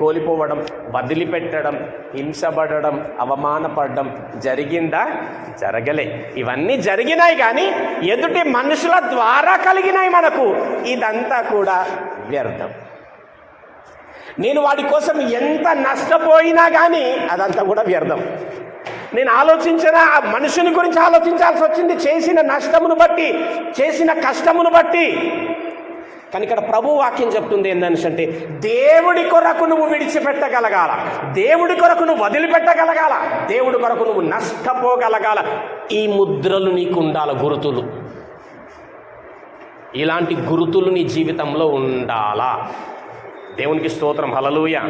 కోల్పోవడం, వదిలిపెట్టడం, హింసపడడం, అవమానపడడం జరిగిందా? జరగలే. ఇవన్నీ జరిగినాయి కానీ ఎదుటి మనుషుల ద్వారా కలిగినాయి మనకు. ఇదంతా కూడా వ్యర్థం. నేను వాడి కోసం ఎంత నష్టపోయినా కానీ అదంతా కూడా వ్యర్థం. నేను ఆలోచించిన ఆ మనుషుని గురించి ఆలోచించాల్సి వచ్చింది, చేసిన నష్టమును బట్టి, చేసిన కష్టమును బట్టి. కానీ ఇక్కడ ప్రభు వాక్యం చెప్తుంది ఏంటంటే, దేవుడి కొరకు నువ్వు విడిచిపెట్టగలగాల, దేవుడి కొరకు నువ్వు వదిలిపెట్టగలగాల, దేవుడి కొరకు నువ్వు నష్టపోగలగాల. ఈ ముద్రలు నీకు ఉండాల, గురుతులు. ఇలాంటి గురుతులు నీ జీవితంలో ఉండాలా. దేవునికి స్తోత్రం, హల్లెలూయా.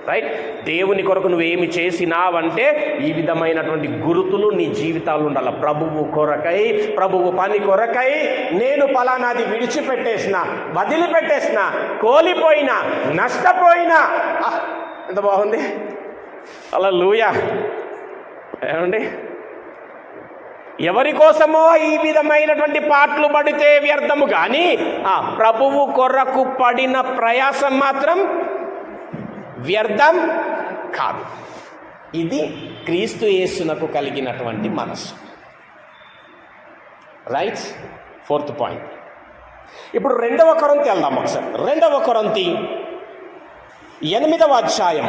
రైట్, దేవుని కొరకు నువ్వేమి చేసినావంటే ఈ విధమైనటువంటి గురుతులు నీ జీవితాలు ఉండాలి. ప్రభువు కొరకై, ప్రభువు పని కొరకై నేను ఫలానాది విడిచిపెట్టేసిన, వదిలిపెట్టేసిన, కోల్పోయినా, నష్టపోయినా. ఎంత బాగుంది, హల్లెలూయా. ఏమండి, ఎవరి కోసమో ఈ విధమైనటువంటి పాటలు పడితే వ్యర్థము, కానీ ప్రభువు కొరకు పడిన ప్రయాసం మాత్రం వ్యర్థం కాదు. ఇది క్రీస్తు యేసునకు కలిగినటువంటి మనసు. Right, 4th point. ఇప్పుడు 2వ కొరింథీ వెళ్దాం ఒకసారి. 2వ కొరింథీ 8వ అధ్యాయం.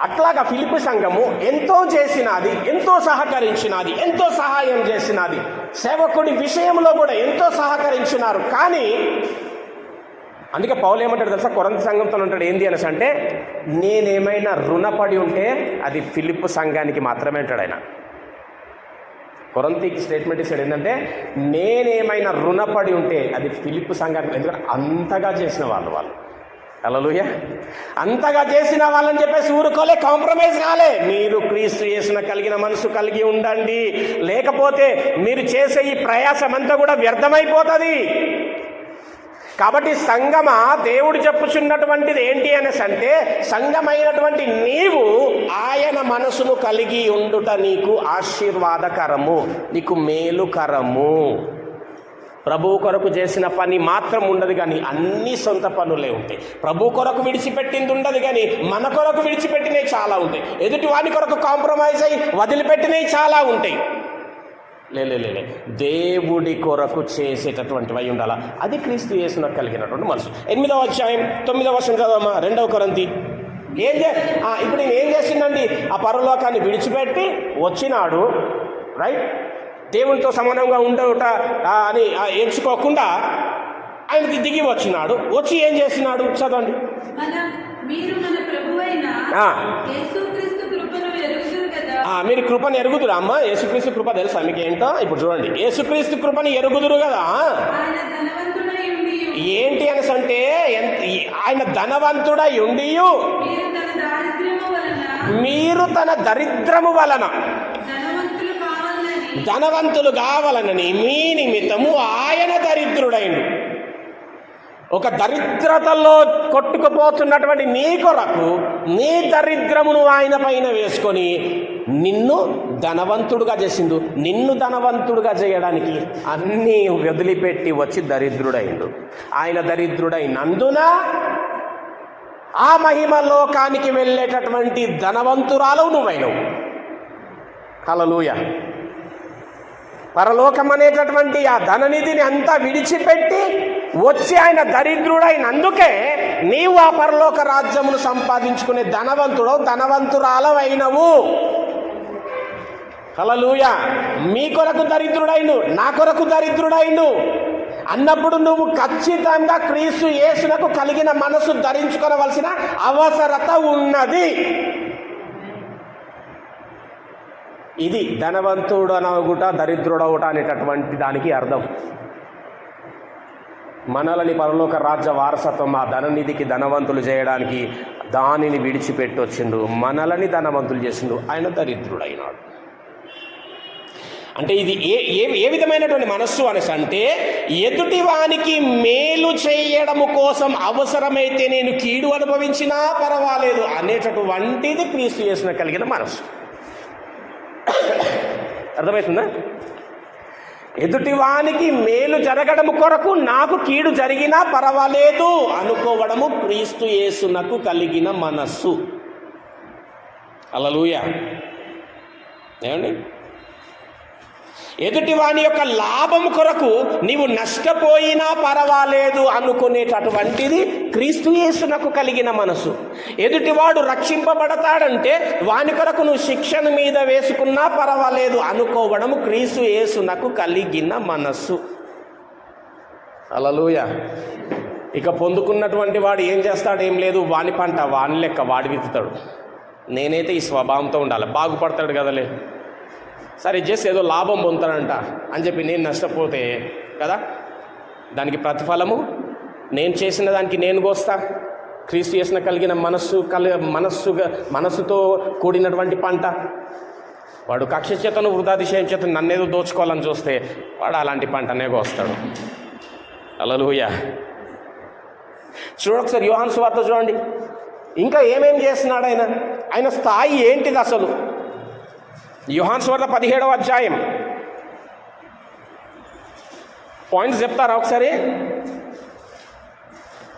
అట్లాగా ఫిలిప్పీ సంఘము ఎంతో చేసినది, ఎంతో సహకరించినది, ఎంతో సహాయం చేసినది. సేవకుడి విషయంలో కూడా ఎంతో సహకరించినారు. కానీ అందుకే పౌలు ఏమంటాడు తెలుసా, కొరింథీ సంఘంతో ఉంటాడు ఏంది అనేసి అంటే, నేనేమైనా రుణపడి ఉంటే అది ఫిలిప్పీ సంఘానికి మాత్రమే అంటాడు ఆయన. కొరింథీకి స్టేట్మెంట్ ఇస్తాడు ఏంటంటే, నేనేమైనా రుణపడి ఉంటే అది ఫిలిప్పీ సంఘానికి. ఎందుకంటే అంతగా చేసిన వాళ్ళు. హల్లెలూయా. అంతగా చేసిన వాళ్ళని చెప్పేసి ఊరుకోలే, కాంప్రమైజ్ కాలే. మీరు క్రీస్తు యేసున కలిగిన మనసు కలిగి ఉండండి, లేకపోతే మీరు చేసే ఈ ప్రయాసం అంతా కూడా వ్యర్థమైపోతుంది. కాబట్టి సంఘమా, దేవుడు చెప్పుచున్నటువంటిది ఏంటి అనేసి అంటే, సంఘమైనటువంటి నీవు ఆయన మనసును కలిగి ఉండుట నీకు ఆశీర్వాదకరము, నీకు మేలుకరము. ప్రభువు కొరకు చేసిన పని మాత్రం ఉండదు కానీ అన్ని సొంత పనులే ఉంటాయి. ప్రభు కొరకు విడిచిపెట్టింది ఉండదు కానీ మన కొరకు విడిచిపెట్టినవి చాలా ఉంటాయి. ఎదుటి వాని కొరకు కాంప్రమైజ్ అయ్యి వదిలిపెట్టినవి చాలా ఉంటాయి. లే దేవుడి కొరకు చేసేటటువంటివి ఉండాలా. అది క్రీస్తు యేసునకు కలిగినటువంటి మనసు. 8వ అధ్యాయం 9వ వచనం చదవమా. 2వ కొరింథీ. ఇప్పుడు నేను ఏం చేసిందండి, ఆ పరలోకాన్ని విడిచిపెట్టి వచ్చినాడు. రైట్, దేవునితో సమానంగా ఉండవుట అని ఎంచుకోకుండా ఆయనకి దిగి వచ్చినాడు. వచ్చి ఏం చేసినాడు చదవండి. మీరు కృపను ఎరుగుదురా అమ్మా? యేసుక్రీస్తు కృప తెలుసా మీకు ఏంటో? ఇప్పుడు చూడండి, యేసుక్రీస్తు కృపను ఎరుగుదురు కదా. ఏంటి అనేసి అంటే, ఆయన ధనవంతుడై ఉండి మీరు తన దరిద్రము వలన ధనవంతులు కావాలనని మీ నిమిత్తము ఆయన దరిద్రుడైండు. ఒక దరిద్రతలో కొట్టుకుపోతున్నటువంటి నీ కొరకు నీ దరిద్రమును ఆయన పైన వేసుకొని నిన్ను ధనవంతుడుగా చేసిండు. నిన్ను ధనవంతుడుగా చేయడానికి అన్నీ వదిలిపెట్టి వచ్చి దరిద్రుడైండు. ఆయన దరిద్రుడైనందున ఆ మహిమ లోకానికి వెళ్ళేటటువంటి ధనవంతురాలు నువ్వైనవు. హల్లెలూయా. పరలోకం అనేటటువంటి ఆ ధననిధిని అంతా విడిచిపెట్టి వచ్చి ఆయన దరిద్రుడైనందుకే నీవు ఆ పరలోక రాజ్యమును సంపాదించుకునే ధనవంతురాలవైనవు. హల్లెలూయా. మీ కొరకు దరిద్రుడైండు, నా కొరకు దరిద్రుడైండు అన్నప్పుడు నువ్వు ఖచ్చితంగా క్రీస్తు యేసునకు కలిగిన మనసు ధరించుకోవలసిన అవసరత ఉన్నది. ఇది ధనవంతుడనగుట దరిద్రుడవుట అనేటటువంటి దానికి అర్థం. మనలని పరలోక రాజ్య వారసత్వం ఆ ధననిధికి ధనవంతులు చేయడానికి దానిని విడిచిపెట్టి వచ్చిండు. మనలని ధనవంతులు చేసిండు. ఆయన దరిద్రుడైనాడు. అంటే ఇది ఏ విధమైనటువంటి మనస్సు అనేసి అంటే ఎదుటి వానికి మేలు చేయడము కోసం అవసరమైతే నేను కీడు అనుభవించినా పర్వాలేదు అనేటటువంటిది క్రీస్తు యేసున కలిగిన మనస్సు. అర్థమవుతుందా? ఎదుటివానికి మేలు జరగడం కొరకు నాకు కీడు జరిగినా పర్వాలేదు అనుకోవడము క్రీస్తు యేసునకు కలిగిన మనస్సు. హల్లెలూయా. ఏమండి? ఎదుటివాని యొక్క లాభం కొరకు నీవు నష్టపోయినా పర్వాలేదు అనుకునేటటువంటిది క్రీస్తు యేసునకు కలిగిన మనసు. ఎదుటివాడు రక్షింపబడతాడంటే వాని కొరకు నువ్వు శిక్షణ మీద వేసుకున్నా పర్వాలేదు అనుకోవడం క్రీస్తు యేసునకు కలిగిన మనస్సు. హల్లెలూయా. ఇక పొందుకున్నటువంటి వాడు ఏం చేస్తాడు? ఏం లేదు, వాని పంట వాని లెక్క వాడి విత్తుతాడు. నేనైతే ఈ స్వభావంతో ఉండాలి, బాగుపడతాడు కదలే, సరే చేసి ఏదో లాభం పొందుతాడంట అని చెప్పి నేను నష్టపోతే కదా దానికి ప్రతిఫలము నేను చేసిన దానికి నేను కోస్తా. క్రీస్తు యేసున కలిగిన మనస్సుతో కూడినటువంటి పంట. వాడు కక్ష చేతను వృధాతిశయం చేత నన్నేదో దోచుకోవాలని చూస్తే వాడు అలాంటి పంటనే కోస్తాడు. హల్లెలూయా. చూడొకసారి యోహాను సువార్త చూడండి. ఇంకా ఏమేం చేస్తున్నాడు ఆయన స్థాయి ఏంటిది అసలు? యోహాను సువార్త 17వ అధ్యాయం పాయింట్స్ చెప్తారా ఒకసారి?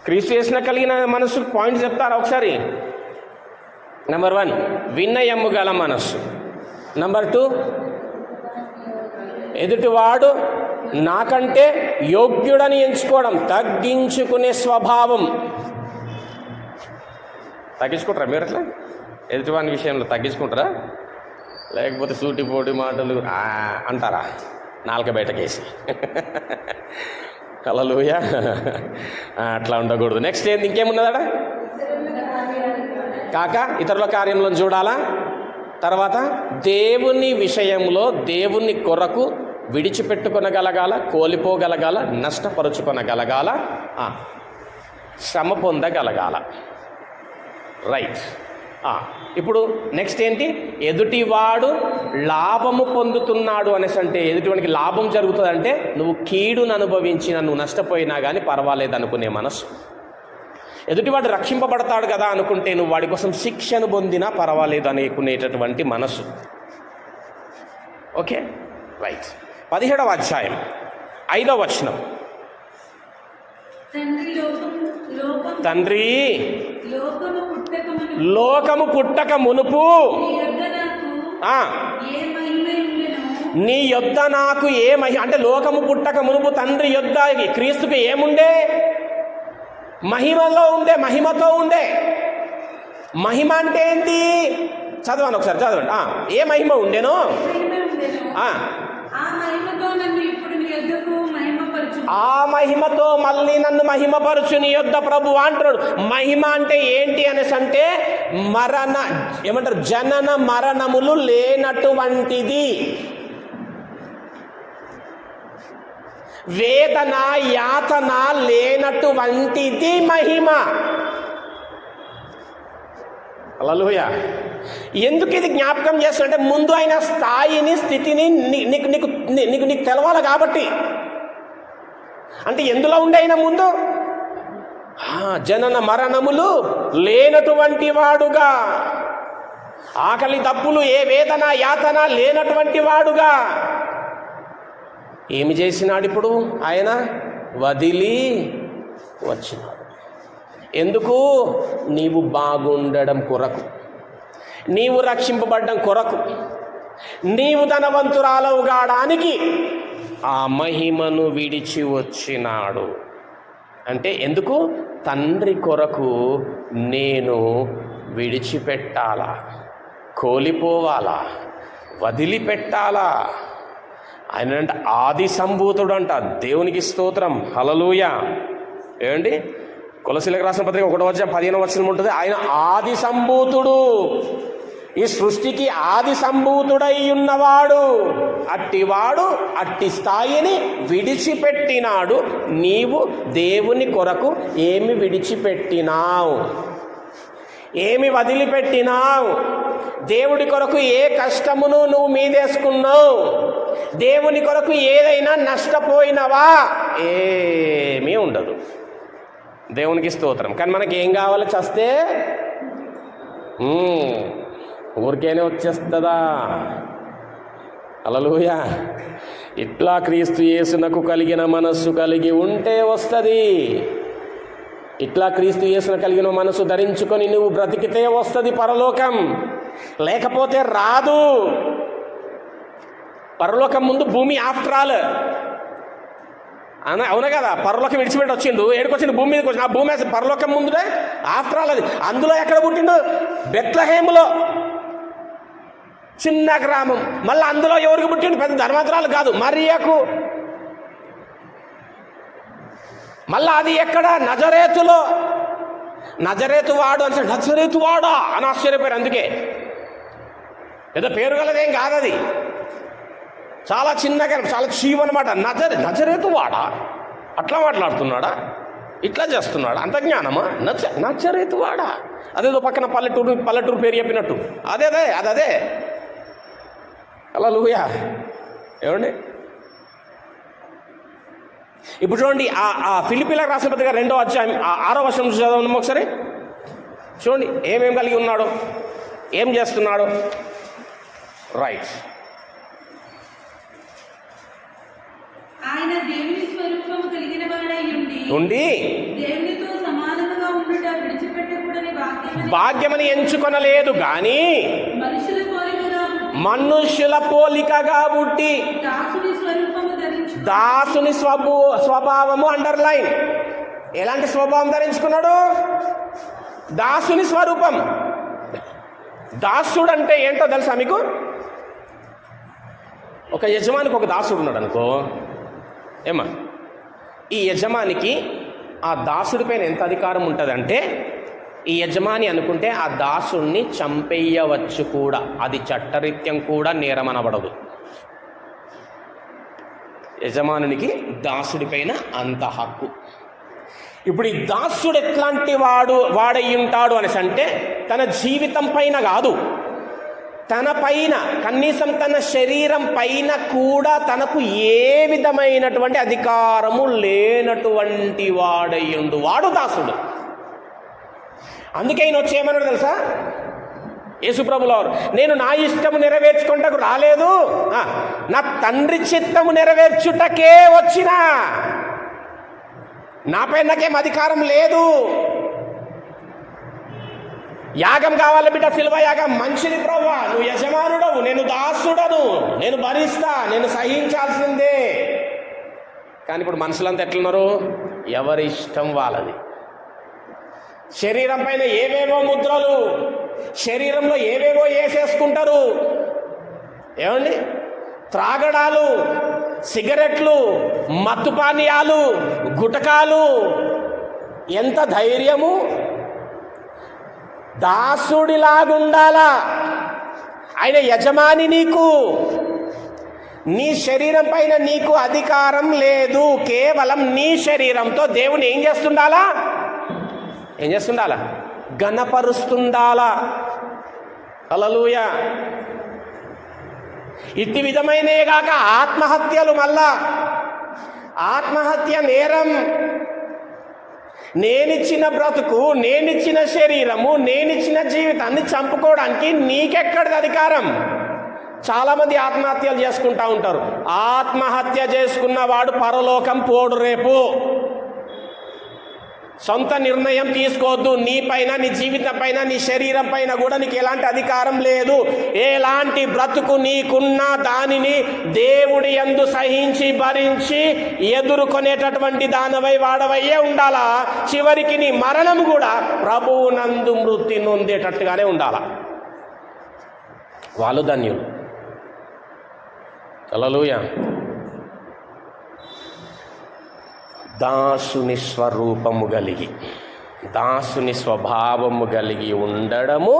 క్రీస్తు యేసున కలిగిన మనస్సు పాయింట్స్ చెప్తారా ఒకసారి? నెంబర్ 1 వినయము గల మనస్సు. నెంబర్ 2 ఎదుటివాడు నాకంటే యోగ్యుడని ఎంచుకోవడం, తగ్గించుకునే స్వభావం. తగ్గించుకుంటారా మీరు అట్లా? ఎదుటివాని విషయంలో తగ్గించుకుంటారా? లేకపోతే సూటిపోటి మాటలు అంటారా నాలుక బయటకేసి? హల్లెలూయా. అట్లా ఉండకూడదు. నెక్స్ట్ ఏంది? ఇంకేమున్నదా? కాక ఇతరుల కార్యంలో చూడాలా. తర్వాత దేవుని విషయంలో దేవుని కొరకు విడిచిపెట్టుకొనగలగాల, కోల్పోగలగాల, నష్టపరుచుకొనగలగాల, శ్రమ పొందగలగాల. రైట్. ఇప్పుడు నెక్స్ట్ ఏంటి? ఎదుటివాడు లాభము పొందుతున్నాడు అనేసి అంటే ఎదుటివాడికి లాభం జరుగుతుందంటే నువ్వు కీడును అనుభవించిన నువ్వు నష్టపోయినా కానీ పర్వాలేదు అనుకునే మనసు. ఎదుటివాడు రక్షింపబడతాడు కదా అనుకుంటే నువ్వు వాడి కోసం శిక్షను పొందినా పర్వాలేదు అనుకునేటటువంటి మనసు. Okay, right. 17వ అధ్యాయం 5వ వచనం. తండ్రి లోకము పుట్టక మునుపు నీ యొద్ద నాకు ఏ మహిమ, అంటే లోకము పుట్టక మునుపు తండ్రి యొద్ద క్రీస్తుకి ఏముండే? మహిమలో ఉండే, మహిమతో ఉండే. మహిమ అంటే ఏంటి? చదవండి ఒకసారి, చదవండి. ఏ మహిమ ఉండేనో? ఆ మహిమతో మళ్ళీ నన్ను మహిమపరచు నీ యొద్ద ప్రభు అంటాడు. మహిమ అంటే ఏంటి అనేసి అంటే ఏమంటారు? జనన మరణములు లేనటువంటిది, వేదన యాతన లేనటువంటిది మహిమ. హల్లెలూయా. ఎందుకు ఇది జ్ఞాపకం చేస్తుంటే ముందు ఆయన స్థాయిని, స్థితిని నీకు నీకు నీకు నీకు తెలవాలి కాబట్టి. అంటే ఎందులో ఉండే ఆయన ముందు జనన మరణములు లేనటువంటి వాడుగా, ఆకలి దప్పులు ఏ వేదన యాతన లేనటువంటి వాడుగా ఏమి చేసినాడు? ఇప్పుడు ఆయన వదిలి వచ్చినాడు. ఎందుకు? నీవు బాగుండడం కొరకు, నీవు రక్షింపబడ్డం కొరకు, నీవు ధనవంతురాలవుగాడానికి ఆ మహిమను విడిచి వచ్చినాడు. అంటే ఎందుకు? తండ్రి కొరకు నేను విడిచిపెట్టాలా, కోల్పోవాలా, వదిలిపెట్టాలా. ఆయన అంటే ఆది సంభూతుడు అంట. దేవునికి స్తోత్రం, హల్లెలూయా. ఏమండి, కొలసీలకు రాసిన పత్రిక 1:15 ఉంటుంది. ఆయన ఆది సంభూతుడు, ఈ సృష్టికి ఆది సంభూతుడై ఉన్నవాడు. అట్టివాడు అట్టి స్థాయిని విడిచిపెట్టినాడు. నీవు దేవుని కొరకు ఏమి విడిచిపెట్టినావు? ఏమి వదిలిపెట్టినావు? దేవుడి కొరకు ఏ కష్టమును నువ్వు మీదేసుకున్నావు? దేవుని కొరకు ఏదైనా నష్టపోయినవా? ఏమీ ఉండదు. దేవునికి స్తోత్రం. కానీ మనకి ఏం కావాలి? చస్తే ఊరికేనే వచ్చేస్తుందా? హల్లెలూయా. ఇట్లా క్రీస్తు యేసునకు కలిగిన మనస్సు కలిగి ఉంటే వస్తుంది. ఇట్లా క్రీస్తు యేసును కలిగిన మనసు ధరించుకొని నువ్వు బ్రతికితే వస్తుంది పరలోకం, లేకపోతే రాదు. పరలోకం ముందు భూమి ఆఫ్టర్ ఆల్. అవునా కదా? పరలోకం విడిచిపెట్టి వచ్చిండు, ఏడుకొచ్చిండు, భూమి మీదకి వచ్చిండు. ఆ భూమి పరలోకం ముందునే ఆఫ్టర్ ఆల్. అది అందులో ఎక్కడ పుట్టిండు? బెత్లెహేములో, చిన్న గ్రామం. మళ్ళీ అందులో ఎవరికి పుట్టిండు? పెద్ద ధర్మవంతురాలు కాదు, మరియకు. మళ్ళా అది ఎక్కడ? నజరేతులో. నజరేతు వాడు అంటే నజరేతు వాడా అని ఆశ్చర్యపోయారు. అందుకే ఏదో పేరు గలదేం కాదు అది, చాలా చిన్నగా, చాలా చీప్ అనమాట. నజరేతు వాడా? అట్లా మాట్లాడుతున్నాడా? ఇట్లా చేస్తున్నాడా? అంత జ్ఞానమా? నజరేతు వాడా? అదేదో పక్కన పల్లెటూరు పేరు చెప్పినట్టు అదే. హల్లెలూయా. ఏమండి, ఇప్పుడు చూడండి, ఆ ఫిలిప్పీలకు రాసిన పత్రిక 2వ అధ్యాయం 6వ వచనం చదవండి ఒకసారి. చూడండి ఏమేం కలిగి ఉన్నాడు, ఏం చేస్తున్నాడు. రైట్. ఆయన దేవుని స్వరూపము కలిగిన వాడై ఉండి దేవునితో సమానముగా ఉండుట విడిచిపెట్టకూడని భాగ్యమని ఎంచుకొనలేదు గాని మనుషుల పోలికగా పుట్టి దాసుని స్వభావము అండర్లైన్. ఎలాంటి స్వభావం ధరించుకున్నాడు? దాసుని స్వరూపం. దాసుడు అంటే ఏంటో తెలుసా మీకు? ఒక యజమానికి ఒక దాసుడు ఉన్నాడు అనుకో, ఏమా ఈ యజమానికి ఆ దాసుడి పైన ఎంత అధికారం ఉంటుందంటే, ఈ యజమాని అనుకుంటే ఆ దాసుడిని చంపేయవచ్చు కూడా. అది చట్టరీత్యం కూడా నేరమనబడదు. యజమానునికి దాసుడి పైన అంత హక్కు. ఇప్పుడు ఈ దాసుడు ఎట్లాంటి వాడై ఉంటాడు అనేసి అంటే, తన జీవితం పైన కాదు, తన పైన, కనీసం తన శరీరం పైన కూడా తనకు ఏ విధమైనటువంటి అధికారము లేనటువంటి వాడయ్యుండు వాడు దాసుడు. అందుకే ఈయన వచ్చేమన్నాడు తెలుసా? యేసుప్రభుల వారు, నేను నా ఇష్టము నెరవేర్చుకుంటకు రాలేదు, నా తండ్రి చిత్తము నెరవేర్చుటకే వచ్చినా, నాపై నాకేం అధికారం లేదు. యాగం కావాలి బిడ్డ, శిలువ యాగం మంచిది ప్రభువా, నువ్వు యజమానుడవు, నేను దాసుడను, నేను భరిస్తా, నేను సహించాల్సిందే. కానీ ఇప్పుడు మనుషులంతా ఎట్లున్నారు? ఎవరి ఇష్టం వాళ్ళది. శరీరం పైన ఏవేవో ముద్రలు, శరీరంలో ఏవేవో వేసేసుకుంటారు. ఏమండి, త్రాగడాలు, సిగరెట్లు, మత్తు పానీయాలు, గుటకాలు. ఎంత ధైర్యము! దాసుడిలాగుండాలా. ఆయన యజమాని. నీకు నీ శరీరం పైన నీకు అధికారం లేదు. కేవలం నీ శరీరంతో దేవుని ఏం చేస్తుండాలా? గణపరుస్తుండాలా. హల్లెలూయా. ఇట్టి విధమైనగాక ఆత్మహత్యలు, మళ్ళా ఆత్మహత్య నేరం. నేనిచ్చిన బ్రతుకు, నేనిచ్చిన శరీరము, నేనిచ్చిన జీవితాన్ని చంపుకోవడానికి నీకెక్కడిది అధికారం? చాలామంది ఆత్మహత్యలు చేసుకుంటా ఉంటారు. ఆత్మహత్య చేసుకున్నవాడు పరలోకం పోడు రేపు. సొంత నిర్ణయం తీసుకోవద్దు. నీ పైన, నీ జీవితం పైన, నీ శరీరం పైన కూడా నీకు ఎలాంటి అధికారం లేదు. ఎలాంటి బ్రతుకు నీకున్నా దానిని దేవుడి యందు సహించి భరించి ఎదుర్కొనేటటువంటి దానవై వాడవయ్యే ఉండాలా. చివరికి నీ మరణం కూడా ప్రభువునందు మృతి నొందేటట్టుగానే ఉండాలా. వాళ్ళు ధన్యులు. హల్లెలూయా. దాసుని స్వరూపము కలిగి, దాసుని స్వభావము కలిగి ఉండడము,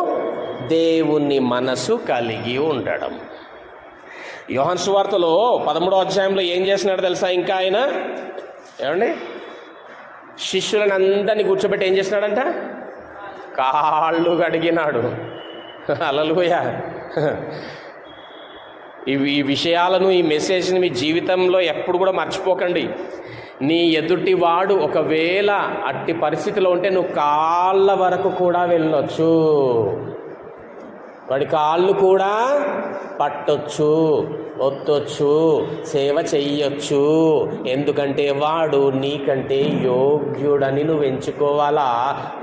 దేవుని మనసు కలిగి ఉండడం. యోహాను సువార్తలో 13వ అధ్యాయంలో ఏం చేసినాడు తెలుసా? ఇంకా ఆయన ఏమండి శిష్యులను అందరినీ కూర్చోబెట్టి ఏం చేసినాడంట? కాళ్ళు కడిగినాడు. హల్లెలూయా. ఈ విషయాలను, ఈ మెసేజ్ని మీ జీవితంలో ఎప్పుడు కూడా మర్చిపోకండి. నీ ఎదుటివాడు ఒకవేళ అట్టి పరిస్థితిలో ఉంటే నువ్వు కాళ్ళ వరకు కూడా వెళ్ళొచ్చు, వాడి కాళ్ళు కూడా పట్టొచ్చు, ఒత్తొచ్చు, సేవ చెయ్యొచ్చు. ఎందుకంటే వాడు నీకంటే యోగ్యుడని నువ్వు ఎంచుకోవాలా.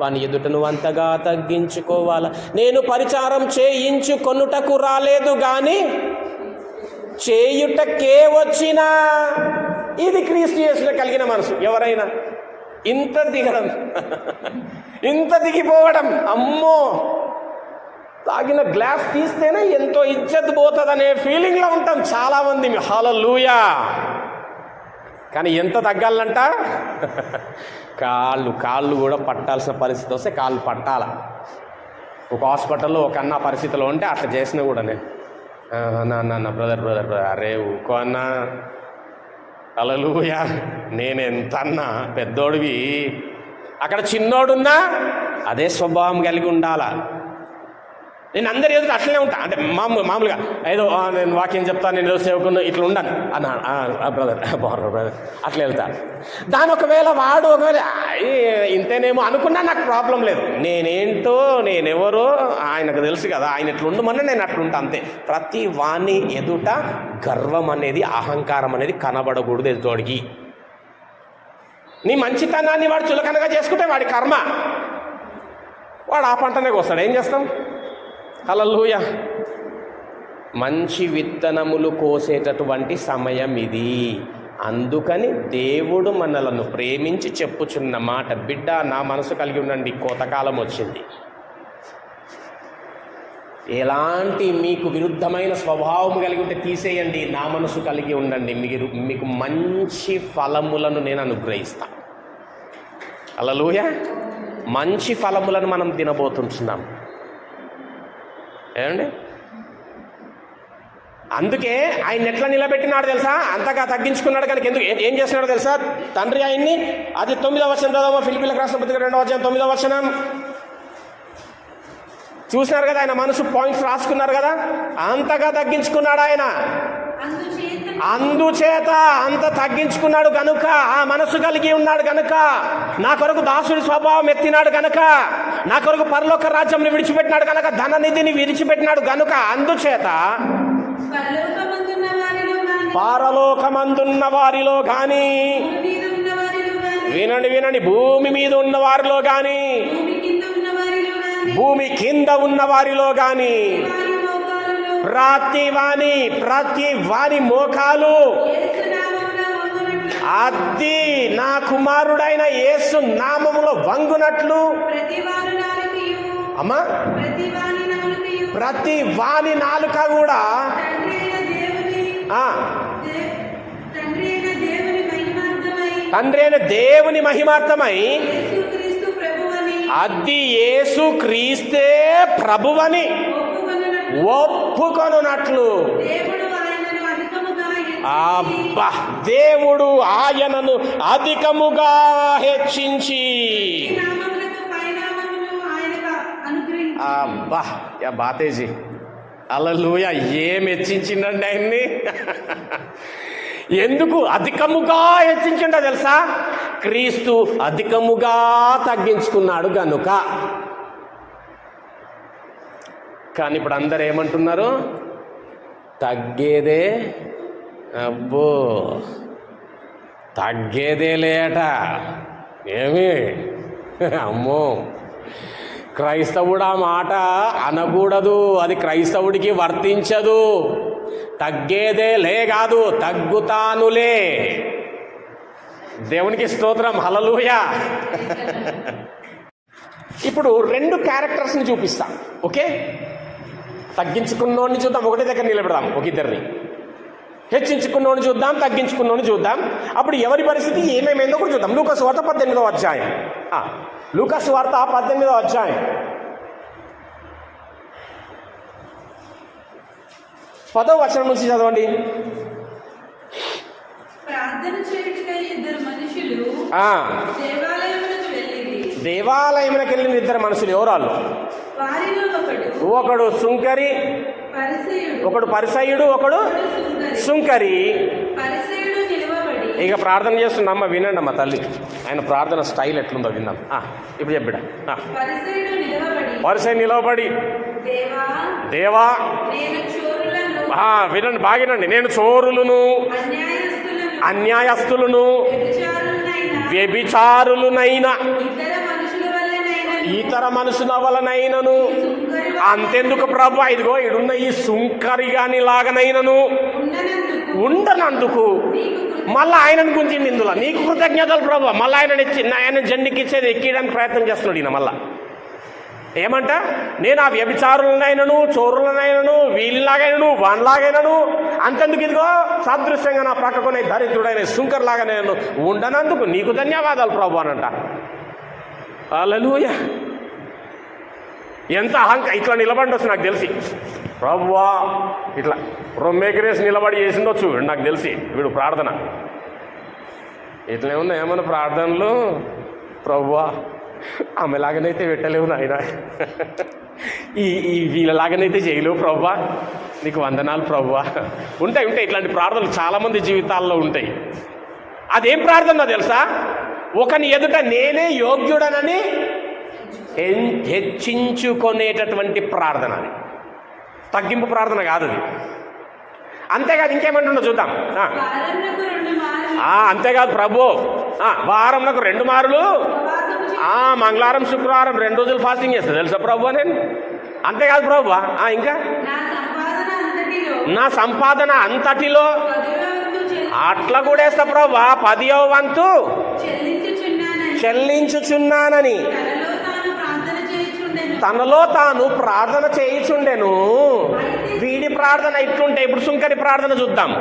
వాని ఎదుట నువ్వు అంతగా తగ్గించుకోవాలా. నేను పరిచారం చేయించుకొనుటకు రాలేదు కానీ చేయుటకే వచ్చినా. ఇది క్రీస్తు యేసులో కలిగిన మనసు. ఎవరైనా ఇంత దిగడం, ఇంత దిగిపోవడం, అమ్మో తాగిన గ్లాస్ తీస్తేనే ఎంతో ఇజ్జత్ పోతుందనే ఫీలింగ్లో ఉంటాం చాలామంది. హల్లెలూయా. కానీ ఎంత తగ్గాలంట? కాళ్ళు కూడా పట్టాల్సిన పరిస్థితి వస్తే కాళ్ళు పట్టాల. ఒక హాస్పిటల్లో ఒక అన్న పరిస్థితిలో ఉంటే అట్లా చేసినా కూడా నేను నా బ్రదర్ అరే ఊకో అన్నా. హల్లెలూయా. నేను ఎంత అన్నా పెద్దోడివి, అక్కడ చిన్నోడున్నా అదే స్వభావం కలిగి ఉండాలా. నేను అందరి ఎదుట అట్లనే ఉంటా. అంటే మామూలుగా ఏదో నేను వాక్యం చెప్తాను, నేను ఏదో సేవకున్నా, ఇట్లా ఉండను అన్న బ్రదర్ బాగున్నారు బ్రదర్ అట్లా వెళ్తా. దాని ఒకవేళ వాడు ఒకవేళ ఇంతేనేమో అనుకున్నా నాకు ప్రాబ్లం లేదు. నేనేంటో, నేనెవరో ఆయనకు తెలుసు కదా, ఆయన ఎట్లా ఉండమన్నా నేను అట్లుంటా అంతే. ప్రతి వాణి ఎదుట గర్వం అనేది, అహంకారం అనేది కనబడకూడదు ఎదుటోడికి. నీ మంచితనాన్ని వాడు చులకనగా చేసుకుంటే వాడి కర్మ, వాడు ఆ పంటనే కోస్తాడు. ఏం చేస్తాం? హల్లెలూయా. మంచి విత్తనములు కోసేటటువంటి సమయం ఇది. అందుకని దేవుడు మనలను ప్రేమించి చెప్పుచున్న మాట, బిడ్డ నా మనసు కలిగి ఉండండి, కోతకాలం వచ్చింది. ఎలాంటి మీకు విరుద్ధమైన స్వభావం కలిగి ఉంటే తీసేయండి, నా మనసు కలిగి ఉండండి, మీకు మంచి ఫలములను నేను అనుగ్రహిస్తాను. హల్లెలూయా. మంచి ఫలములను మనం తినబోతున్నాం. ఏమండి? అందుకే ఆయన ఎట్లా నిలబెట్టినాడు తెలుసా? అంతగా తగ్గించుకున్నాడు కనుక. ఎందుకు ఏం చేస్తున్నాడు తెలుసా? తండ్రి ఆయన్ని, అది 9వ వచనం చదవ, ఫిలిప్పీయులకు రాసిన పత్రిక 2వ అధ్యాయం 9వ వచనం చూసినారు కదా. ఆయన మనసు పాయింట్స్ రాసుకున్నారు కదా. అంతగా తగ్గించుకున్నాడు ఆయన. అందుచేత అంత తగ్గించుకున్నాడు గనుక, ఆ మనసు కలిగి ఉన్నాడు గనుక, నా కొరకు దాసుడి స్వభావం ఎత్తినాడు గనుక, నా కొరకు పరలోక రాజ్యంని విడిచిపెట్టినాడు గనుక, ధననిధిని విడిచిపెట్టినాడు గనుక, అందుచేత పరలోకమందున్న వారిలో కానీ, వినండి, భూమి మీద ఉన్న వారిలో కానీ, భూమి కింద ఉన్న వారిలో కానీ, ప్రతి వాని మోకాలు అది నా కుమారుడైన యేసు నామములో వంగునట్లు. అమ్మా, ప్రతి వాని నాలుక కూడా తండ్రి అయిన దేవుని మహిమార్థమై అది యేసు క్రీస్తే ప్రభువని ఒప్పుకొనున్నట్లు. అబ్బా, దేవుడు ఆయనను అధికముగా హెచ్చించి అబ్బా యా బాతేజీ హల్లెలూయా. ఏం హెచ్చించిండండి ఆయన్ని. ఎందుకు అధికముగా హెచ్చించిండో తెలుసా? క్రీస్తు అధికముగా తగ్గించుకున్నాడు గనుక. కానీ ఇప్పుడు అందరు ఏమంటున్నారు? తగ్గేదే, అబ్బో తగ్గేదే లేట. ఏమి అమ్మో, క్రైస్తవుడు ఆ మాట అనకూడదు, అది క్రైస్తవుడికి వర్తించదు. తగ్గేదే లే కాదు, తగ్గుతానులే. దేవునికి స్తోత్రం, హల్లెలూయా. ఇప్పుడు 2 క్యారెక్టర్స్ని చూపిస్తాం. ఓకే, తగ్గించుకున్నోడిని చూద్దాం, ఒకటే దగ్గర నిలబెడదాం. ఒక ఇద్దరిని హెచ్చించుకున్నోడిని చూద్దాం, తగ్గించుకున్నోడిని చూద్దాం. అప్పుడు ఎవరి పరిస్థితి ఏమేమైందో కూడా చూద్దాం. లూకాసు వార్త 18వ అధ్యాయం. లూకాసు వార్త 18వ అధ్యాయం 10వ వచనం నుంచి చదవండి. ప్రార్థన చేయుటకై ఇద్దరు మనుషులు దేవాలయములకు వెళ్ళిన 2 మనుషులు. ఎవరాళ్ళు? వారిలో ఒకడు సుంకరి, ఒకడు పరిసయ్యుడు, ఒకడు సుంకరి. ఇక ప్రార్థన చేస్తున్నామ్మ, వినండి అమ్మ తల్లి. ఆయన ప్రార్థన స్టైల్ ఎట్లుందో విందాం. ఇప్పుడు చెప్పిడ. పరిసయ్యుడు నిలవబడి, దేవా వినండి, బాగినండి. నేను చోరులను, అన్యాయస్తులను, వ్యభిచారులునైనా, ఇతర మనుషుల వలనైనను. అంతెందుకు ప్రభు, ఇదిగో ఇడున్న ఈ సుంకరి గాని లాగనైనను ఉండనందుకు మళ్ళీ ఆయనను గుంజింది ఇందులో. నీకు కృతజ్ఞతలు ప్రభు. మళ్ళీ ఆయన జెండికిచ్చేది ఎక్కియడానికి ప్రయత్నం చేస్తున్నాడు ఈయన. మళ్ళా ఏమంట? నేను ఆ వ్యభిచారులనైనను, చోరులనైనను, వీళ్ళలాగైనను, వాన్లాగైనను, అంతెందుకు ఇదిగో సాదృశ్యంగా నా ప్రక్కకునే దరిద్రుడైన సుంకర్లాగా నేను ఉండనందుకు నీకు ధన్యవాదాలు ప్రభు అనంట. హల్లెలూయా. ఎంత ఇట్లా నిలబడి వచ్చు నాకు తెలిసి. ప్రభువా ఇట్లా రొమ్మెకిరేసి నిలబడి చేసిండొచ్చు నాకు తెలిసి వీడు ప్రార్థన. ఇట్లా ఉన్నాయి ఏమన్నా ప్రార్థనలు. ప్రభువా ఆమెలాగనైతే పెట్టలేవు నాయన, ఈ వీళ్ళలాగనైతే చేయలేవు ప్రభువా, నీకు వందనాలు ప్రభువా. ఉంటాయి ఇట్లాంటి ప్రార్థనలు చాలామంది జీవితాల్లో ఉంటాయి. అదేం ప్రార్థన తెలుసా? ఒకని ఎదుట నేనే యోగ్యుడనని హెచ్చించుకునేటటువంటి ప్రార్థన. అది తగ్గింపు ప్రార్థన కాదు అది. అంతేకాదు, ఇంకేమంటుండో చూద్దాం. అంతేకాదు ప్రభు, వారంలో 2 మార్లు, మంగళవారం శుక్రవారం 2 రోజులు ఫాస్టింగ్ చేస్తా తెలుసా ప్రభు నేను. అంతేకాదు ప్రభు, ఇంకా నా సంపాదన అంతటిలో అట్లా కూడా వేస్తా ప్రభు, 10వ వంతు చెల్లించుచున్నానని తనలో తాను ప్రార్థన చేయుచుండెను. వీడి ప్రార్థన ఇట్లుంటే ఇప్పుడు సుంకరి ప్రార్థన చూద్దాం.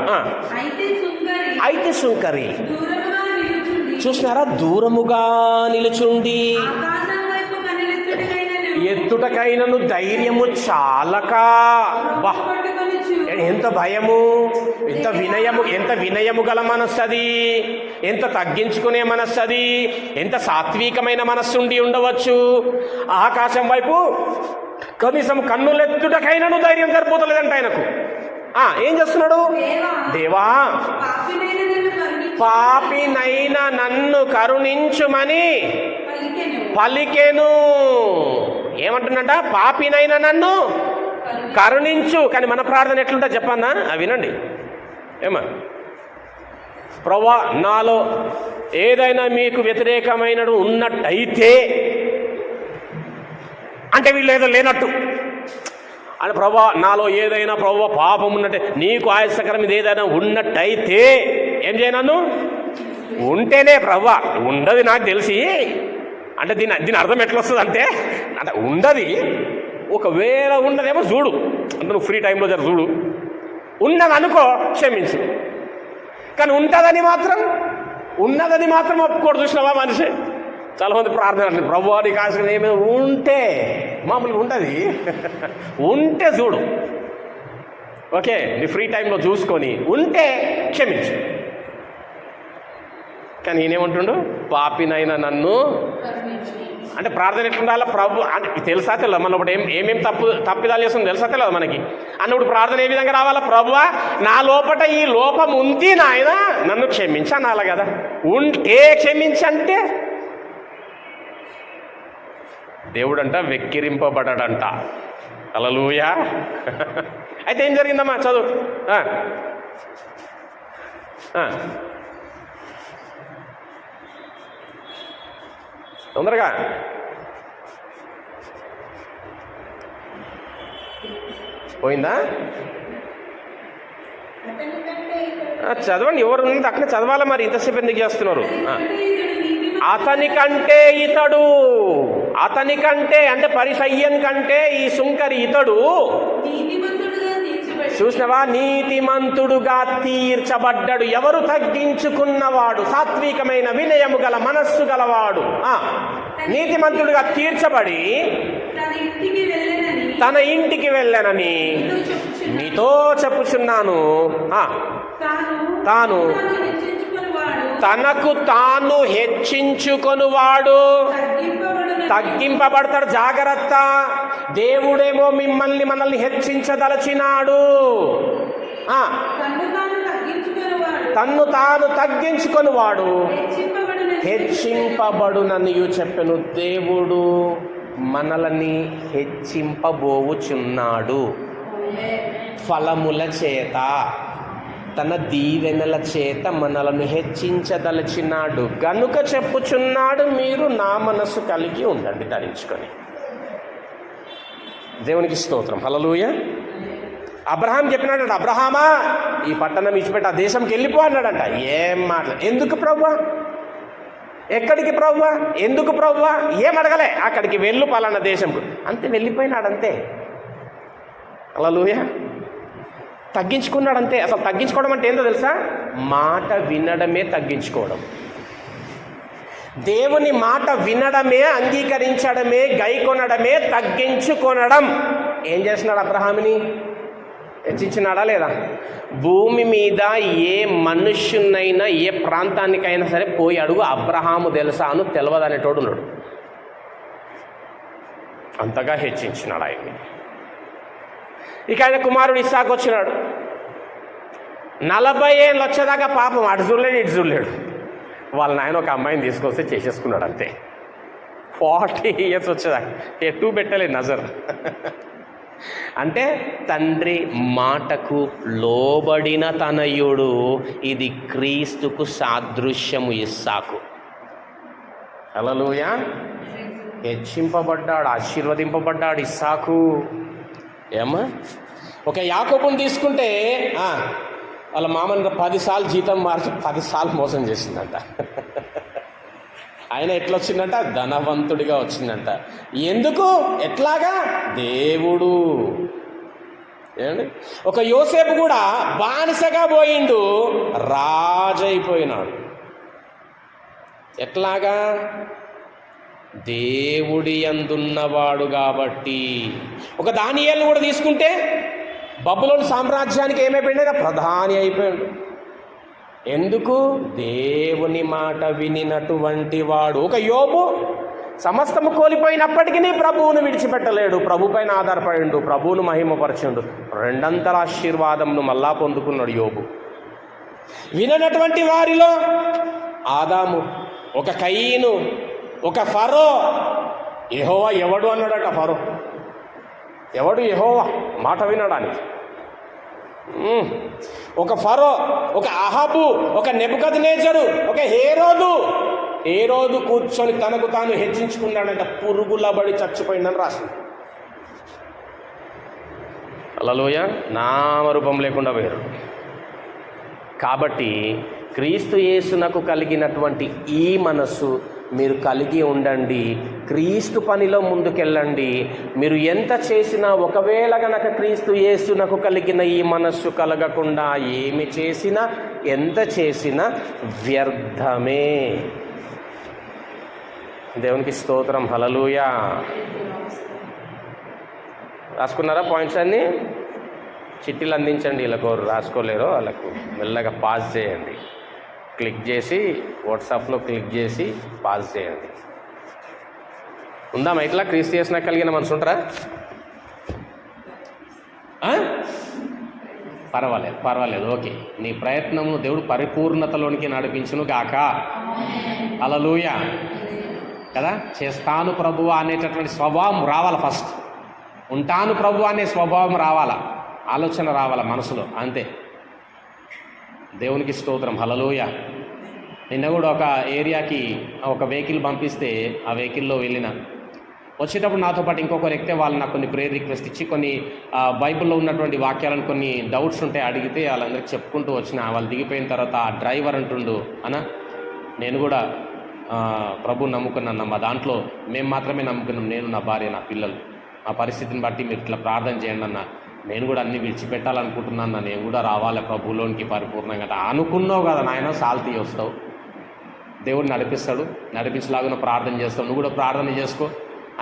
అయితే సుంకరి చూసినారా, దూరముగా నిలుచుండి ఎత్తుటకైనను ధైర్యము చాలక. ఎంత భయము, ఎంత వినయము గల మనస్సది, ఎంత తగ్గించుకునే మనస్సది, ఎంత సాత్వికమైన మనస్సు ఉండి ఉండవచ్చు. ఆకాశం వైపు కనీసం కన్నులెత్తుటకైనను ధైర్యం సరిపోతలేదంట ఆయనకు. ఏం చేస్తున్నాడు? దేవా పాపినైన నన్ను కరుణించుమని పలికెను. ఏమంటున్నట? పాపినైన నన్ను కరుణించు. కానీ మన ప్రార్థన ఎట్లుంటా చెప్పన్నా? వినండి. ఏమా? ప్రభువా నాలో ఏదైనా మీకు వ్యతిరేకమైనడు ఉన్నట్టయితే, అంటే వీళ్ళు ఏదో లేనట్టు అని, ప్రభువా నాలో ఏదైనా ప్రభువా పాపం ఉన్నట్టే, నీకు ఆయాసకరం ఇది ఏదైనా ఉన్నట్టయితే ఏం చేయను? ఉంటేనే ప్రభువా. ఉండదు నాకు తెలిసి. అంటే దీని అర్థం ఎట్లా వస్తుంది అంటే ఉండదు. ఒకవేళ ఉన్నదేమో చూడు, అంటే నువ్వు ఫ్రీ టైంలో జర చూడు. ఉన్నది అనుకో, క్షమించు. కానీ ఉన్నదని మాత్రం ఒప్పుకోడు. చూసినావా మనిషి? చాలామంది ప్రార్థన అంటే ప్రభువా నీకు ఆశ ఏమైనా ఉంటే, మామూలుగా ఉంటుంది, ఉంటే చూడు. ఓకే, నీ ఫ్రీ టైంలో చూసుకొని ఉంటే క్షమించు. కానీ ఈయనేమంటుండు, పాపినైనా నన్ను అంటే ప్రార్థన ఎట్లుండాలా ప్రభు అంటే తెలుసా తెలియదు మనం ఇప్పుడు ఏమేమి తప్పిదాలు చేస్తుందో తెలుసా తెలియదు మనకి అన్నప్పుడు ప్రార్థన ఏ విధంగా రావాలా, ప్రభువా నా లోపట ఈ లోపం ఉంది నాయన నన్ను క్షమించి అనాలి కదా. ఉంటే క్షమించంటే దేవుడంట వెక్కిరింపబడడంట. హల్లెలూయా. అయితే ఏం జరిగిందమ్మా చదువు తొందరగా పోయిందా? చదవండి, ఎవరు ఉన్నది అక్కడ చదవాలా, మరి ఇంతసేపు ఎందుకు చేస్తున్నారు? అతనికంటే ఇతడు, అతనికంటే అంటే పరిసయ్యన్ కంటే ఈ సుంకరి ఇతడు చూసినవా నీతిమంతుడుగా తీర్చబడ్డాడు. ఎవరు? తగ్గించుకున్నవాడు, సాత్వికమైన వినయము గల మనస్సు గలవాడు నీతిమంతుడుగా తీర్చబడి తన ఇంటికి వెళ్ళనని మీతో చెప్పుచున్నాను. తాను తనకు తాను హెచ్చించుకొనువాడు తగ్గింపబడతాడు. జాగ్రత్త, దేవుడేమో మనల్ని హెచ్చించదలచినాడు. తన్ను తాను తగ్గించుకొనువాడు హెచ్చింపబడుననియు చెప్పెను. దేవుడు మనల్ని హెచ్చింపబోవుచున్నాడు ఫలముల చేత, తన దీవెనల చేత మనలను హెచ్చించదలచినాడు గనుక చెప్పుచున్నాడు, మీరు నా మనస్సు కలిగి ఉండండి ధరించుకొని. దేవునికి స్తోత్రం. హల్లెలూయా. అబ్రహాం చెప్పినాడట, అబ్రహామా ఈ పట్టణం ఇచ్చిపెట్టి ఆ దేశంకి వెళ్ళిపో అన్నాడంట. ఏం మాటలు, ఎందుకు ప్రభువా? ఎక్కడికి ప్రభువా? ఎందుకు ప్రభువా? ఏం అడగలే, అక్కడికి వెళ్ళు పలానా దేశంకు అంతే, వెళ్ళిపోయినాడంతే. హల్లెలూయా. తగ్గించుకున్నాడు అంతే. అసలు తగ్గించుకోవడం అంటే ఏంటో తెలుసా? మాట వినడమే తగ్గించుకోవడం. దేవుని మాట వినడమే, అంగీకరించడమే, గైకొనడమే తగ్గించుకొనడం. ఏం చేస్తున్నాడు? అబ్రహాముని హెచ్చించినాడా లేదా? భూమి మీద ఏ మనుష్యునైనా ఏ ప్రాంతానికైనా సరే పోయి అడుగు, అబ్రహాము తెలుసా అను తెలియదనేటోడు ఉన్నాడు. అంతగా హెచ్చించినాడు ఆయన్ని. ఇక ఆయన కుమారుడు ఇస్సాకు వచ్చినాడు. 40 ఏళ్ళు వచ్చేదాకా పాపం అటు చూడలేడు ఇటు చూడలేడు. వాళ్ళ నాయన ఒక అమ్మాయిని తీసుకొస్తే చేసేసుకున్నాడు అంతే. 40 years వచ్చేదాకా ఎటు పెట్టలేదు నజర్. అంటే తండ్రి మాటకు లోబడిన తనయుడు. ఇది క్రీస్తుకు సాదృశ్యము ఇస్సాకు. హల్లెలూయా. హెచ్చింపబడ్డాడు, ఆశీర్వదింపబడ్డాడు ఇస్సాకు. ఏమ్మా, ఒక యాకోబుని తీసుకుంటే వాళ్ళ మామని 10 సార్లు జీతం మార్చి 10 సార్లు మోసం చేసిందంట. ఆయన ఎట్లా వచ్చిందంట? ధనవంతుడిగా వచ్చిందంట. ఎందుకు? ఎట్లాగా? దేవుడు. ఏమండి, ఒక యోసేపు కూడా బానిసగా పోయిండు, రాజైపోయినాడు. ఎట్లాగా? దేవుడి యందున్నవాడు కాబట్టి. ఒక దానియేలును కూడా తీసుకుంటే బబులోను సామ్రాజ్యానికి ఏమైపోయింది? ప్రధాని అయిపోయాడు. ఎందుకు? దేవుని మాట వినినటువంటి వాడు. ఒక యోబు సమస్తము కోల్పోయినప్పటికీ ప్రభువును విడిచిపెట్టలేడు, ప్రభు పైన ఆధారపడిండు, ప్రభువును మహిమపరచుండు, 2 ఆశీర్వాదమును మళ్ళా పొందుకున్నాడు యోబు. విననటువంటి వారిలో ఆదాము, ఒక కయీను, ఒక ఫరో. యెహోవా ఎవడు అన్నాడట ఫరో. ఎవడు యెహోవా మాట వినడానికి? ఒక ఫరో, ఒక అహాబు, ఒక నెబుకద్నెజరు, ఒక హేరోదు కూర్చొని తనకు తాను హెచ్చించుకున్నాడంట. పురుగులబడి చచ్చిపోయిందని రాసింది. హల్లెలూయా. నామరూపం లేకుండా వేరు. కాబట్టి క్రీస్తు యేసునకు కలిగినటువంటి ఈ మనస్సు మీరు కలిగి ఉండండి. క్రీస్తు పనిలో ముందుకెళ్ళండి. మీరు ఎంత చేసినా, ఒకవేళ గనక క్రీస్తు యేసునకు కలిగిన ఈ మనస్సు కలగకుండా ఏమి చేసినా, ఎంత చేసినా వ్యర్థమే. దేవునికి స్తోత్రం. హల్లెలూయా. రాసుకున్నారా పాయింట్స్ అన్నీ? చిట్టీలు అందించండి. వీళ్ళకు రాసుకోలేరో వాళ్ళకు మెల్లగా పాస్ చేయండి. క్లిక్ చేసి వాట్సాప్లో క్లిక్ చేసి పాస్ చేయండి. ఉందా ఇట్లా క్రీస్తు చేసిన కలిగిన మనసు ఉంటారా? పర్వాలేదు ఓకే. నీ ప్రయత్నము దేవుడు పరిపూర్ణతలోనికి నడిపించును గాక. హల్లెలూయా కదా. చేస్తాను ప్రభువా అనేటటువంటి స్వభావం రావాలా, ఫస్ట్ ఉంటాను ప్రభు అనే స్వభావం రావాలా, ఆలోచన రావాలా మనసులో, అంతే. దేవునికి స్తోత్రం. హల్లెలూయా. నిన్న కూడా ఒక ఏరియాకి ఒక వెహికల్ పంపిస్తే ఆ వెహికల్లో వెళ్ళిన వచ్చేటప్పుడు నాతో పాటు ఇంకొకరు ఎక్కితే వాళ్ళు నాకు కొన్ని ప్రేయర్ రిక్వెస్ట్ ఇచ్చి కొన్ని బైబిల్లో ఉన్నటువంటి వాక్యాలను కొన్ని డౌట్స్ ఉంటే అడిగితే వాళ్ళందరికీ చెప్పుకుంటూ వచ్చిన. వాళ్ళు దిగిపోయిన తర్వాత ఆ డ్రైవర్ అంటుండు, అన్న నేను కూడా ప్రభు నమ్ముకున్నాను, దాంట్లో మేము మాత్రమే నమ్ముకున్నాం, నేను నా భార్య నా పిల్లలు, మా పరిస్థితిని బట్టి మీరు ఇట్లా ప్రార్థన చేయండి అన్న, నేను కూడా అన్నీ విడిచిపెట్టాలనుకుంటున్నాను, నేను కూడా రావాలి ప్రభులోనికి పరిపూర్ణంగా. అనుకున్నావు కదా నాయన, సాల్తీ వస్తావు, దేవుడు నడిపిస్తాడు, నడిపించలాగా ప్రార్థన చేస్తావు, నువ్వు కూడా ప్రార్థన చేసుకో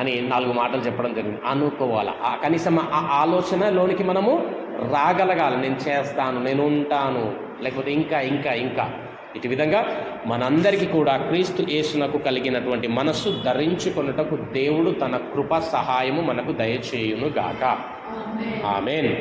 అని 4 మాటలు చెప్పడం జరిగింది. అనుకోవాలి, కనీసం ఆ ఆలోచనలోనికి మనము రాగలగాలి. నేను చేస్తాను, నేను ఉంటాను, లేకపోతే ఇంకా ఇటు విధంగా మనందరికీ కూడా క్రీస్తు యేసునకు కలిగినటువంటి మనస్సు ధరించుకొనుటకు దేవుడు తన కృప సహాయము మనకు దయచేయును గాక. ఆమేన్.